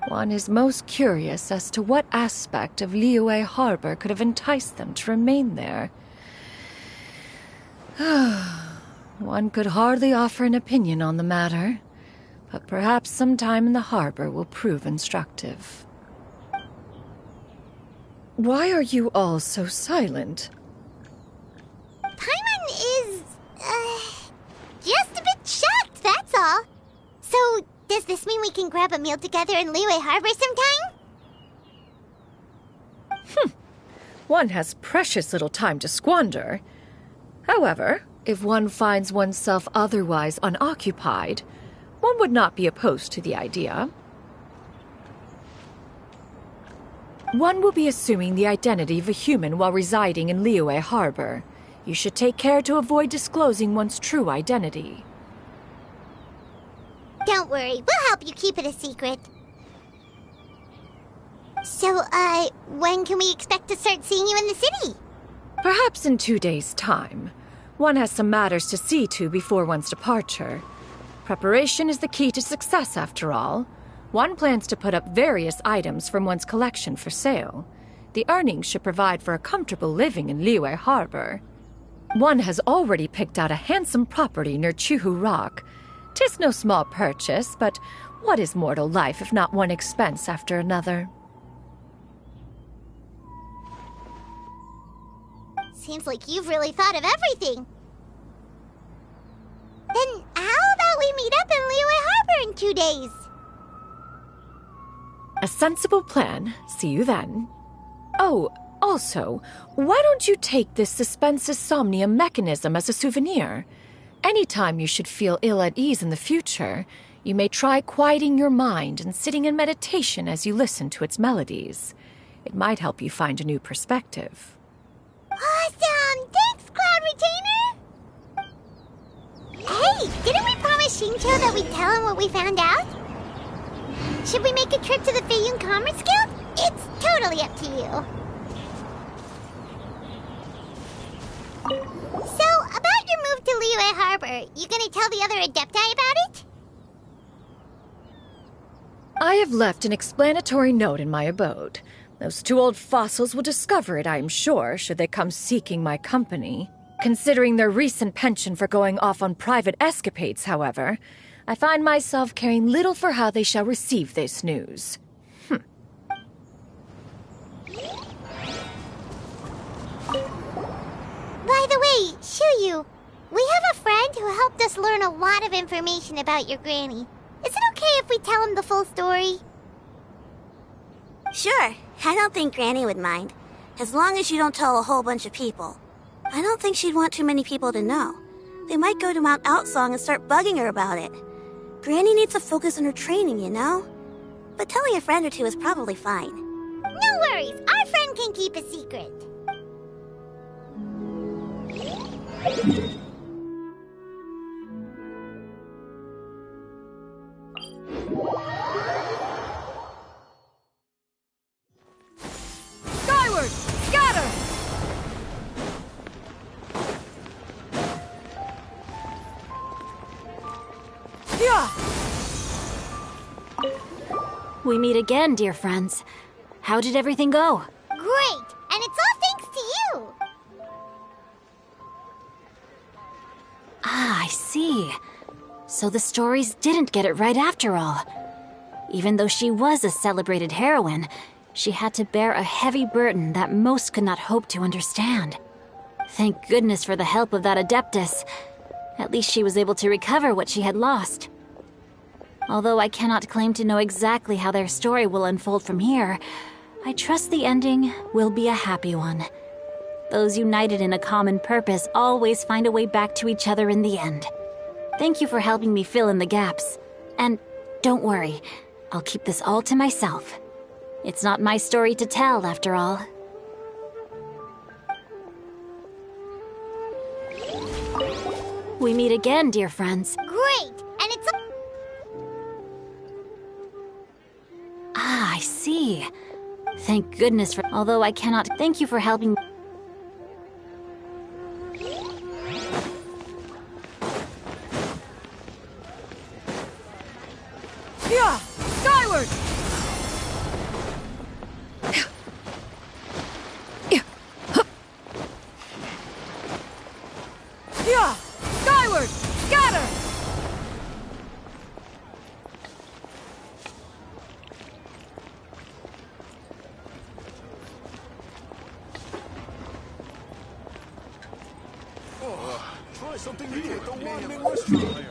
One is most curious as to what aspect of Liyue Harbor could have enticed them to remain there. One could hardly offer an opinion on the matter, but perhaps some time in the harbor will prove instructive. Why are you all so silent? Paimon is, just a bit shocked, that's all. So, does this mean we can grab a meal together in Liyue Harbor sometime? One has precious little time to squander. However, if one finds oneself otherwise unoccupied, one would not be opposed to the idea. One will be assuming the identity of a human while residing in Liyue Harbor. You should take care to avoid disclosing one's true identity. Don't worry, we'll help you keep it a secret. So, when can we expect to start seeing you in the city? Perhaps in 2 days' time. One has some matters to see to before one's departure. Preparation is the key to success, after all. One plans to put up various items from one's collection for sale. The earnings should provide for a comfortable living in Liyue Harbor. One has already picked out a handsome property near Chuhu Rock. 'Tis no small purchase, but what is mortal life if not one expense after another? Seems like you've really thought of everything. Then how about we meet up in Liyue Harbor in 2 days? A sensible plan. See you then. Oh, also, why don't you take this suspense insomnia mechanism as a souvenir? Anytime you should feel ill at ease in the future, you may try quieting your mind and sitting in meditation as you listen to its melodies. It might help you find a new perspective. Awesome! Thanks, Cloud Retainer! Hey, didn't we promise Shincho that we'd tell him what we found out? Should we make a trip to the Xianyun Commerce Guild? It's totally up to you. So, about your move to Liyue Harbor, you gonna tell the other Adepti about it? I have left an explanatory note in my abode. Those 2 old fossils will discover it, I am sure, should they come seeking my company. Considering their recent penchant for going off on private escapades, however, I find myself caring little for how they shall receive this news. By the way, Xianyun, we have a friend who helped us learn a lot of information about your granny. Is it okay if we tell him the full story? Sure, I don't think Granny would mind. As long as you don't tell a whole bunch of people. I don't think she'd want too many people to know. They might go to Mount Outsong and start bugging her about it. Granny needs to focus on her training, you know? But telling a friend or two is probably fine. No worries, our friend can keep a secret. Skyward! Scatter! Yeah! We meet again, dear friends. How did everything go? Great, and it's all thanks to you. Ah, I see. So the stories didn't get it right after all. Even though she was a celebrated heroine, she had to bear a heavy burden that most could not hope to understand. Thank goodness for the help of that Adeptus. At least she was able to recover what she had lost. Although I cannot claim to know exactly how their story will unfold from here, I trust the ending will be a happy one. Those united in a common purpose always find a way back to each other in the end. Thank you for helping me fill in the gaps. And don't worry, I'll keep this all to myself. It's not my story to tell, after all. We meet again, dear friends. Great, and it's... Ah, I see. Thank goodness for... Although I cannot... Thank you for helping... Yeah! Skyward! Yeah! Skyward! Scatter! Try something new at the Wanming restaurant.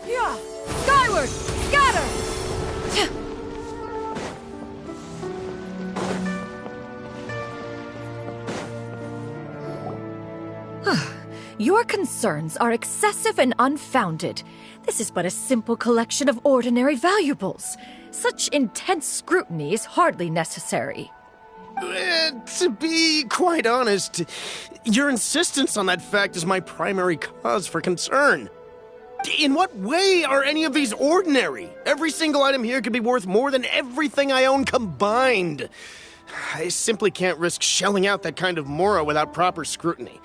Yeah! Skyward! Scatter! Your concerns are excessive and unfounded. This is but a simple collection of ordinary valuables. Such intense scrutiny is hardly necessary. To be quite honest, your insistence on that fact is my primary cause for concern. In what way are any of these ordinary? Every single item here could be worth more than everything I own combined. I simply can't risk shelling out that kind of mora without proper scrutiny.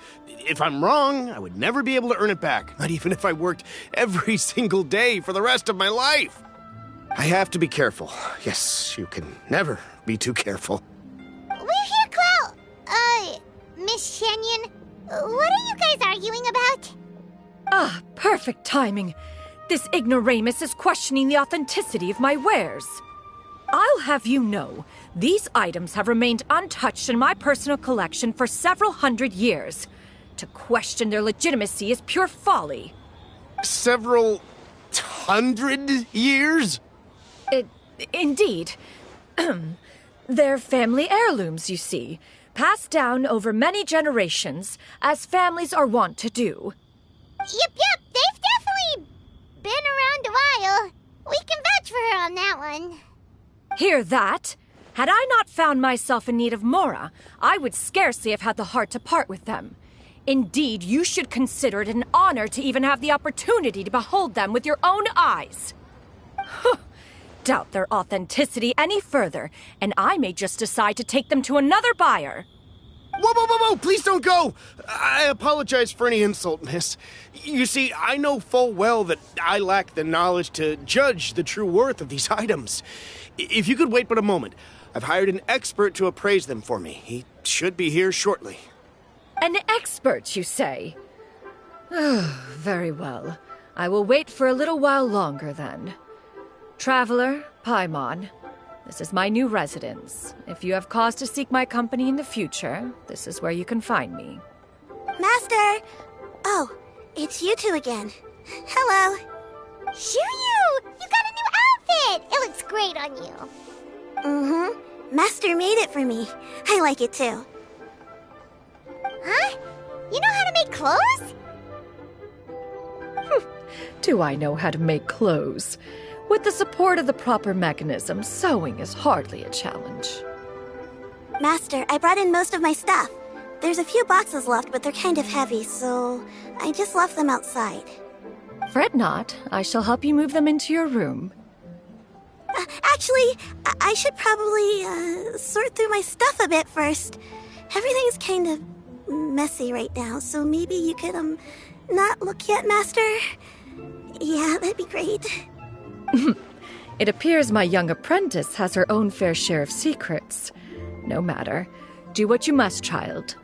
If I'm wrong, I would never be able to earn it back, not even if I worked every single day for the rest of my life. I have to be careful. Yes, you can never be too careful. We're here, Clow. Miss Xianyun, what are you guys arguing about? Ah, perfect timing. This ignoramus is questioning the authenticity of my wares. I'll have you know, these items have remained untouched in my personal collection for several hundred years. To question their legitimacy is pure folly. Several hundred years? Indeed. They're family heirlooms, you see, passed down over many generations, as families are wont to do. Yep, they've definitely been around a while. We can vouch for her on that one. Hear that? Had I not found myself in need of mora, I would scarcely have had the heart to part with them. Indeed, you should consider it an honor to even have the opportunity to behold them with your own eyes. doubt their authenticity any further, and I may just decide to take them to another buyer. Whoa, whoa, whoa, whoa! Please don't go! I apologize for any insult, miss. You see, I know full well that I lack the knowledge to judge the true worth of these items. If you could wait but a moment, I've hired an expert to appraise them for me. He should be here shortly. An expert, you say? Very well. I will wait for a little while longer, then. Traveler, Paimon, this is my new residence. If you have cause to seek my company in the future, this is where you can find me. Master! Oh, it's you two again. Hello. Xianyun! You got a new outfit! It looks great on you. Mm-hmm. Master made it for me. I like it too. Huh? You know how to make clothes? Do I know how to make clothes? With the support of the proper mechanism, sewing is hardly a challenge. Master, I brought in most of my stuff. There's a few boxes left, but they're kind of heavy, so I just left them outside. Fret not. I shall help you move them into your room. Actually, I should probably sort through my stuff a bit first. Everything's kind of messy right now, so maybe you could, not look yet, Master? Yeah, that'd be great. It appears my young apprentice has her own fair share of secrets. No matter. Do what you must, child.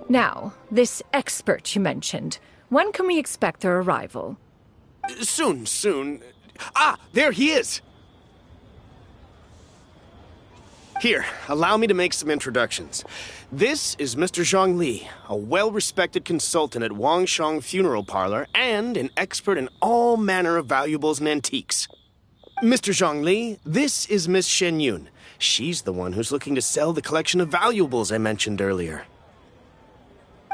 Now, this expert you mentioned, when can we expect their arrival? Soon. Ah, there he is! Here, allow me to make some introductions. This is Mr. Zhongli, a well-respected consultant at Wangshang Funeral Parlor and an expert in all manner of valuables and antiques. Mr. Zhongli, this is Miss Xianyun. She's the one who's looking to sell the collection of valuables I mentioned earlier.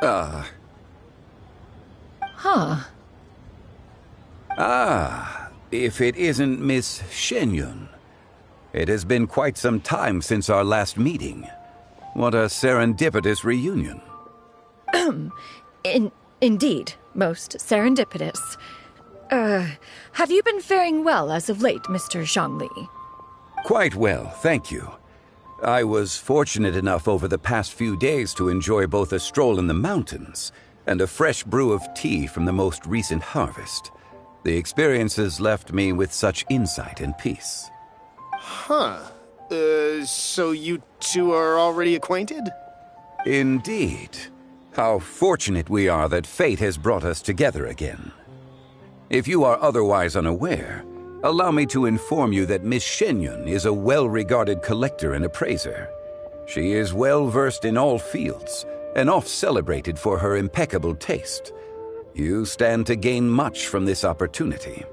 Huh. If it isn't Miss Xianyun. It has been quite some time since our last meeting. What a serendipitous reunion. Indeed, most serendipitous. Have you been faring well as of late, Mr. Zhongli? Quite well, thank you. I was fortunate enough over the past few days to enjoy both a stroll in the mountains and a fresh brew of tea from the most recent harvest. The experiences left me with such insight and peace. Huh. So you two are already acquainted? Indeed. How fortunate we are that fate has brought us together again. If you are otherwise unaware, allow me to inform you that Miss Xianyun is a well-regarded collector and appraiser. She is well-versed in all fields, and oft-celebrated for her impeccable taste. You stand to gain much from this opportunity.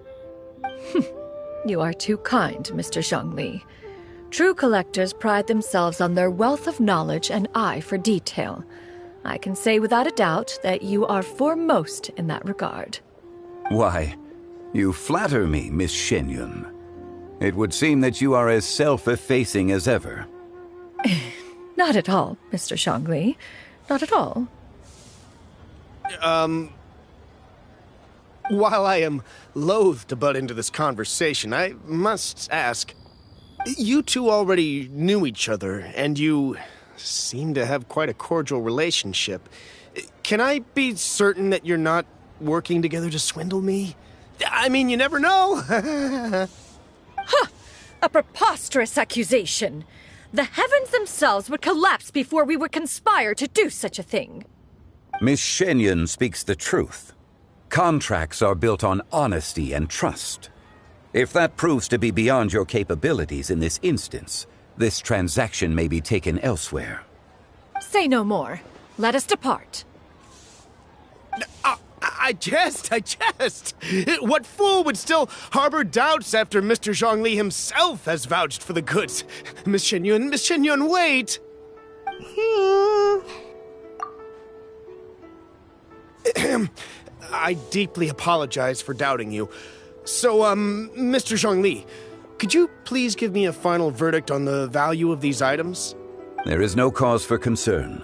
You are too kind, Mr. Zhongli. True collectors pride themselves on their wealth of knowledge and eye for detail. I can say without a doubt that you are foremost in that regard. Why, you flatter me, Miss Xianyun. It would seem that you are as self-effacing as ever. Not at all, Mr. Zhongli. Not at all. While I am loath to butt into this conversation, I must ask, you two already knew each other, and you seem to have quite a cordial relationship. Can I be certain that you're not working together to swindle me? I mean, you never know. Huh! A preposterous accusation. The heavens themselves would collapse before we would conspire to do such a thing. Miss Xianyun speaks the truth. Contracts are built on honesty and trust. If that proves to be beyond your capabilities in this instance, this transaction may be taken elsewhere. Say no more. Let us depart. I jest. What fool would still harbor doubts after Mr. Zhongli himself has vouched for the goods? Miss Xianyun, wait! I deeply apologize for doubting you. So, Mr. Zhongli, could you please give me a final verdict on the value of these items? There is no cause for concern.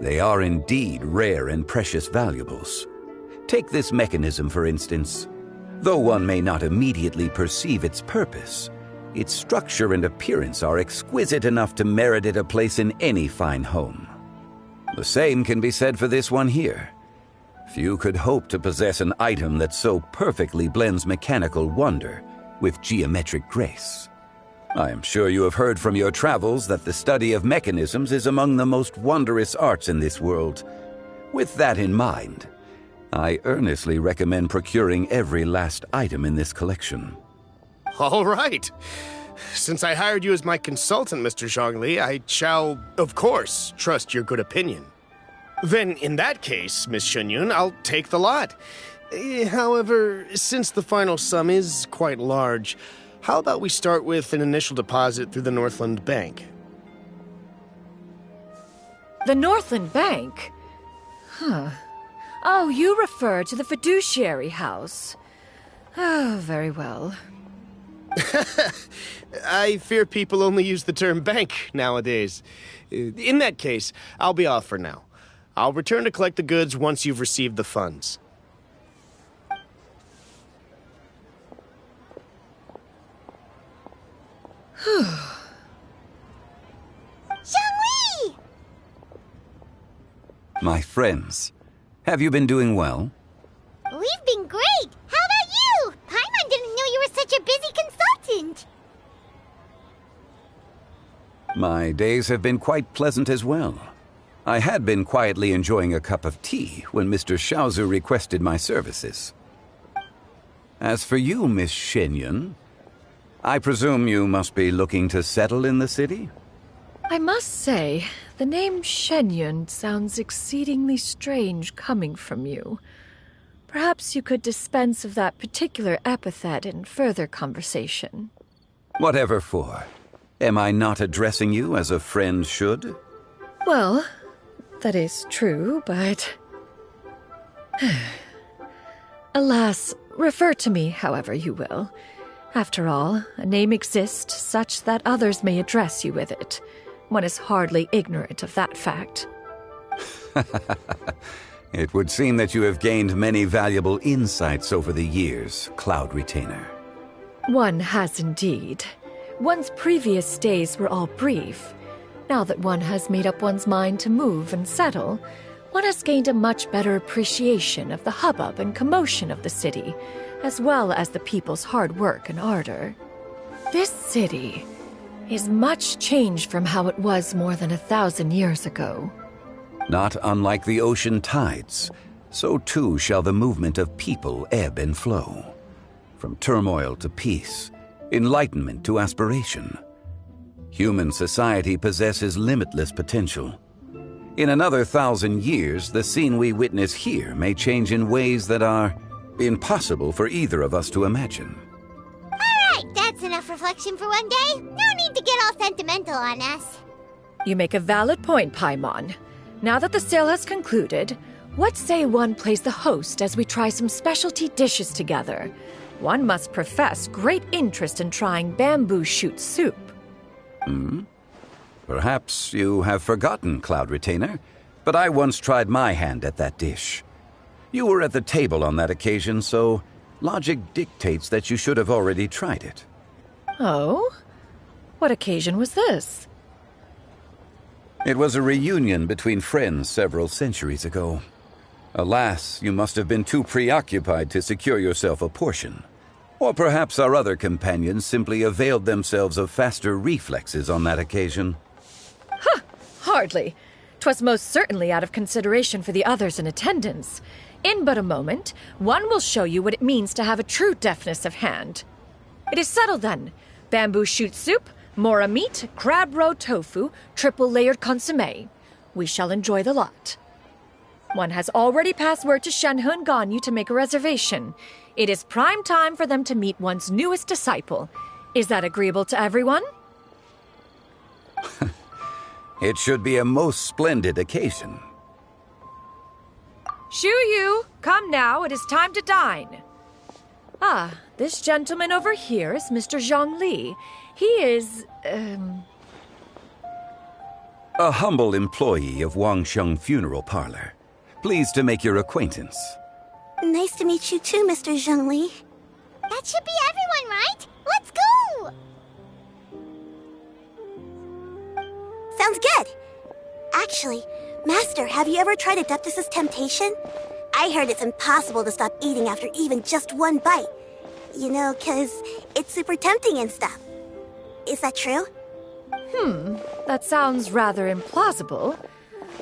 They are indeed rare and precious valuables. Take this mechanism, for instance. Though one may not immediately perceive its purpose, its structure and appearance are exquisite enough to merit it a place in any fine home. The same can be said for this one here. Few could hope to possess an item that so perfectly blends mechanical wonder with geometric grace. I am sure you have heard from your travels that the study of mechanisms is among the most wondrous arts in this world. With that in mind, I earnestly recommend procuring every last item in this collection. All right. Since I hired you as my consultant, Mr. Zhongli, I shall, of course, trust your good opinion. Then, in that case, Miss Xianyun, I'll take the lot. However, since the final sum is quite large, how about we start with an initial deposit through the Northland Bank? The Northland Bank? Huh. Oh, you refer to the fiduciary house. Oh, very well. I fear people only use the term bank nowadays. In that case, I'll be off for now. I'll return to collect the goods once you've received the funds. Xiangli! My friends, have you been doing well? We've been great! How about you? Paimon didn't know you were such a busy consultant! My days have been quite pleasant as well. I had been quietly enjoying a cup of tea when Mr. Xiaozu requested my services. As for you, Miss Xianyun, I presume you must be looking to settle in the city? I must say, the name Xianyun sounds exceedingly strange coming from you. Perhaps you could dispense of that particular epithet in further conversation. Whatever for. Am I not addressing you as a friend should? Well, that is true, but... Alas, refer to me however you will. After all, a name exists such that others may address you with it. One is hardly ignorant of that fact. It would seem that you have gained many valuable insights over the years, Cloud Retainer. One has indeed. One's previous days were all brief. Now that one has made up one's mind to move and settle, one has gained a much better appreciation of the hubbub and commotion of the city, as well as the people's hard work and ardor. This city is much changed from how it was more than 1,000 years ago. Not unlike the ocean tides, so too shall the movement of people ebb and flow. From turmoil to peace, enlightenment to aspiration. Human society possesses limitless potential. In another 1,000 years, the scene we witness here may change in ways that are impossible for either of us to imagine. Alright, that's enough reflection for one day. No need to get all sentimental on us. You make a valid point, Paimon. Now that the sale has concluded, what say one plays the host as we try some specialty dishes together? One must profess great interest in trying bamboo shoot soup. Perhaps you have forgotten, Cloud Retainer, but I once tried my hand at that dish. You were at the table on that occasion, so logic dictates that you should have already tried it. Oh? What occasion was this? It was a reunion between friends several centuries ago. Alas, you must have been too preoccupied to secure yourself a portion. Or perhaps our other companions simply availed themselves of faster reflexes on that occasion. Huh! Hardly. 'Twas most certainly out of consideration for the others in attendance. In but a moment, one will show you what it means to have a true deftness of hand. It is settled then. Bamboo shoot soup, mora meat, crab roe tofu, triple-layered consommé. We shall enjoy the lot. One has already passed word to Shenhe and Ganyu to make a reservation. It is prime time for them to meet one's newest disciple. Is that agreeable to everyone? It should be a most splendid occasion. Yu, come now, it is time to dine. Ah, this gentleman over here is Mr. Zhongli. He is, A humble employee of Wangsheng Funeral Parlor. Pleased to make your acquaintance. Nice to meet you too, Mr. Zhongli. That should be everyone, right? Let's go! Sounds good. Actually, Master, have you ever tried Adeptus' temptation? I heard it's impossible to stop eating after even just one bite. You know, 'cause it's super tempting and stuff. Is that true? That sounds rather implausible.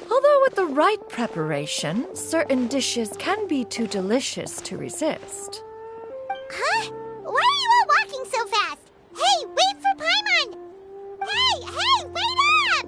Although with the right preparation, certain dishes can be too delicious to resist. Huh? Why are you all walking so fast? Hey, wait for Paimon! Hey, wait up!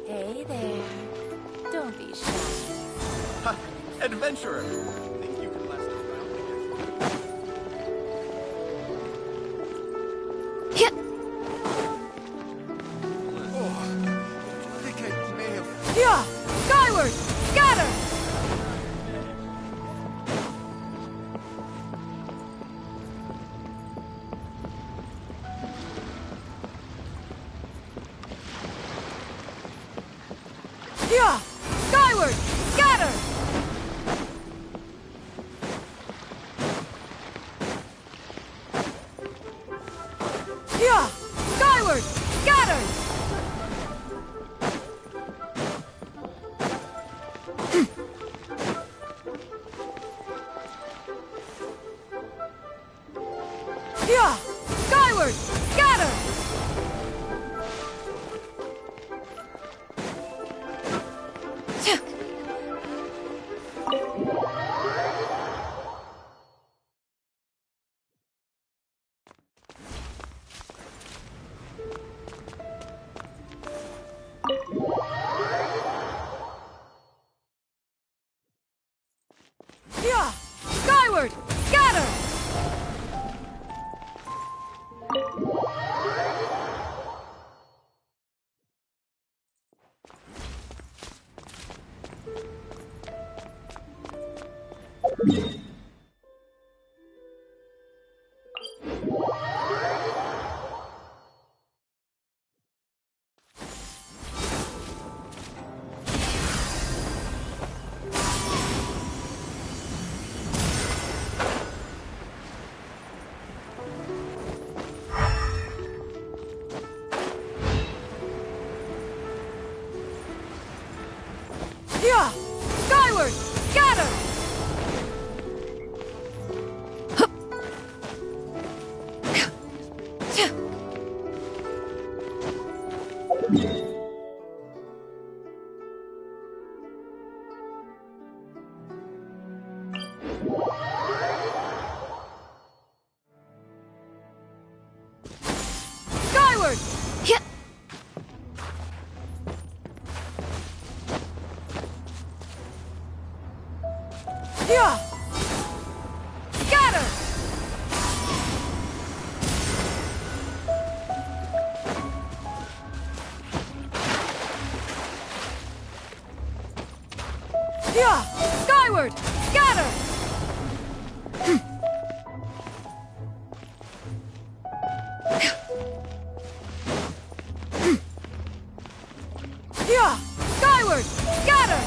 Hey there. Don't be shy. Ha! Adventurer! Think you can last around I think I may have... Yeah! Skyward! Scatter! Yeah! Skyward! Scatter! Yeah! Skyward! Scatter! Yeah! Skyward! Scatter! Yeah! Skyward! Scatter! Yeah! Skyward! Scatter! Skyward! Yeah! Scatter! Yeah! Skyward! Scatter! Yeah! Skyward! Scatter!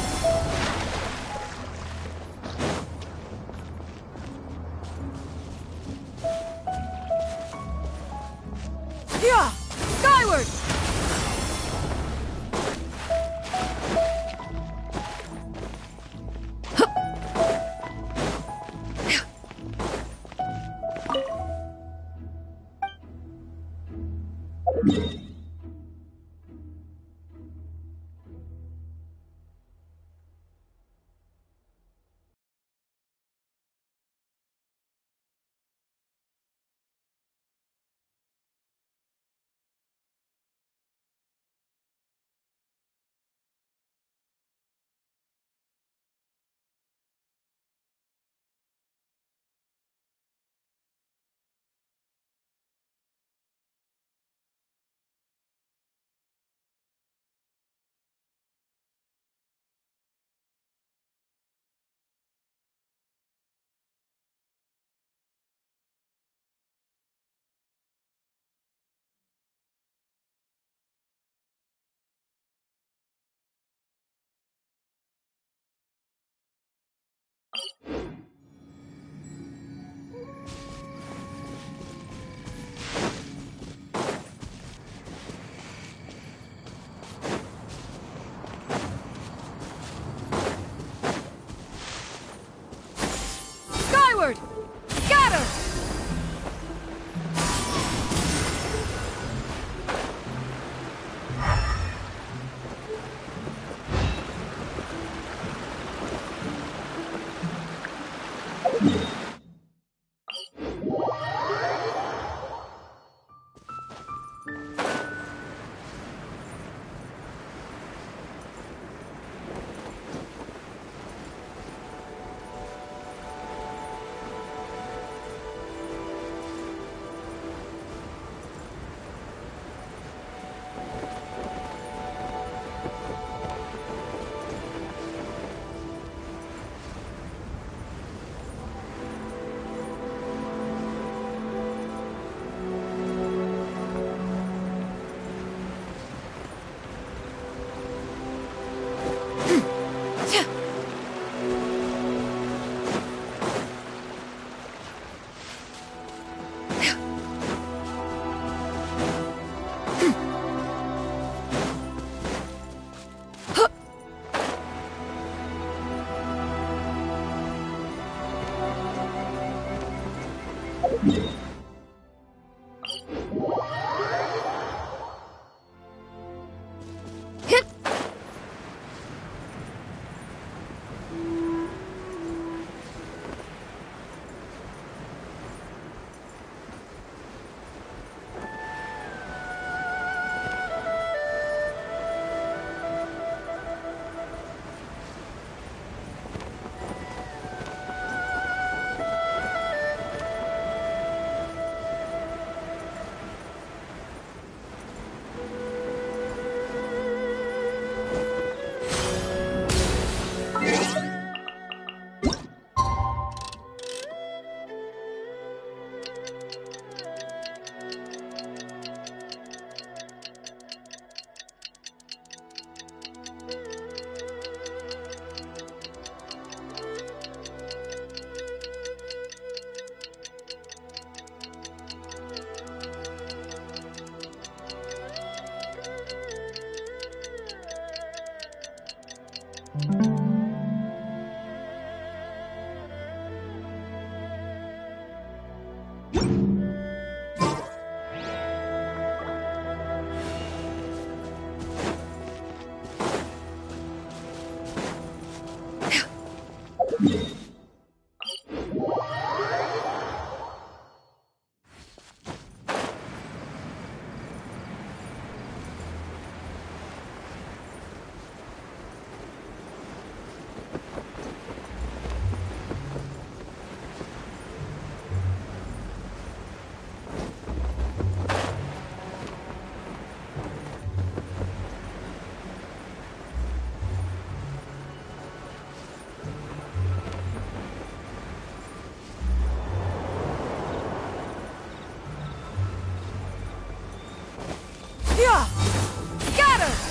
Skyward! Scatter! Scatter!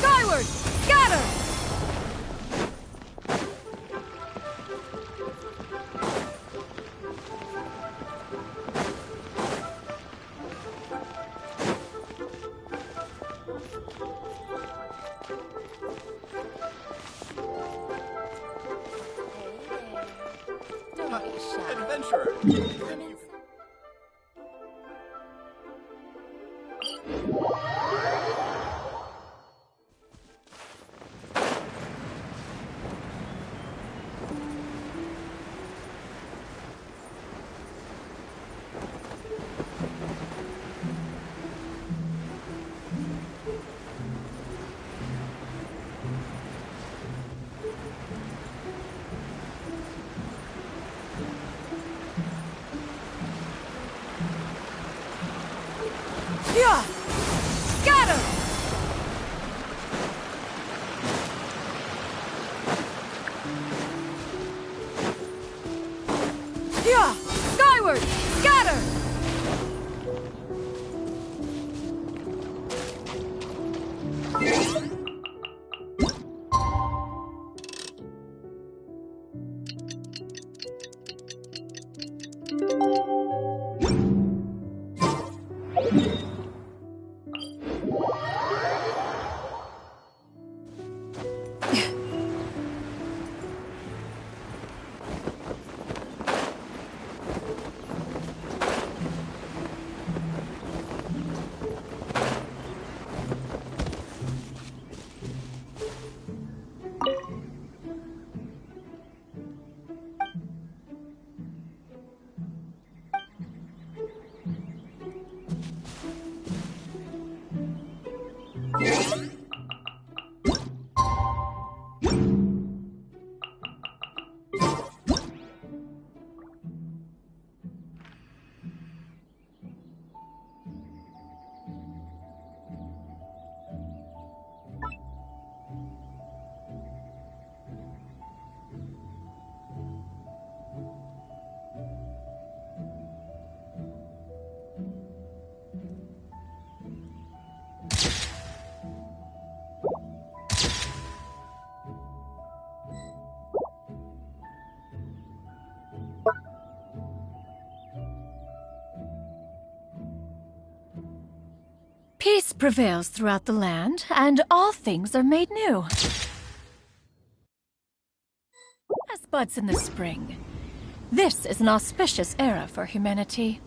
Skyward! Scatter! adventurer. Thank you. Yeah! Scatter! Yeah! Skyward! Scatter! Peace prevails throughout the land, and all things are made new. As buds in the spring, this is an auspicious era for humanity.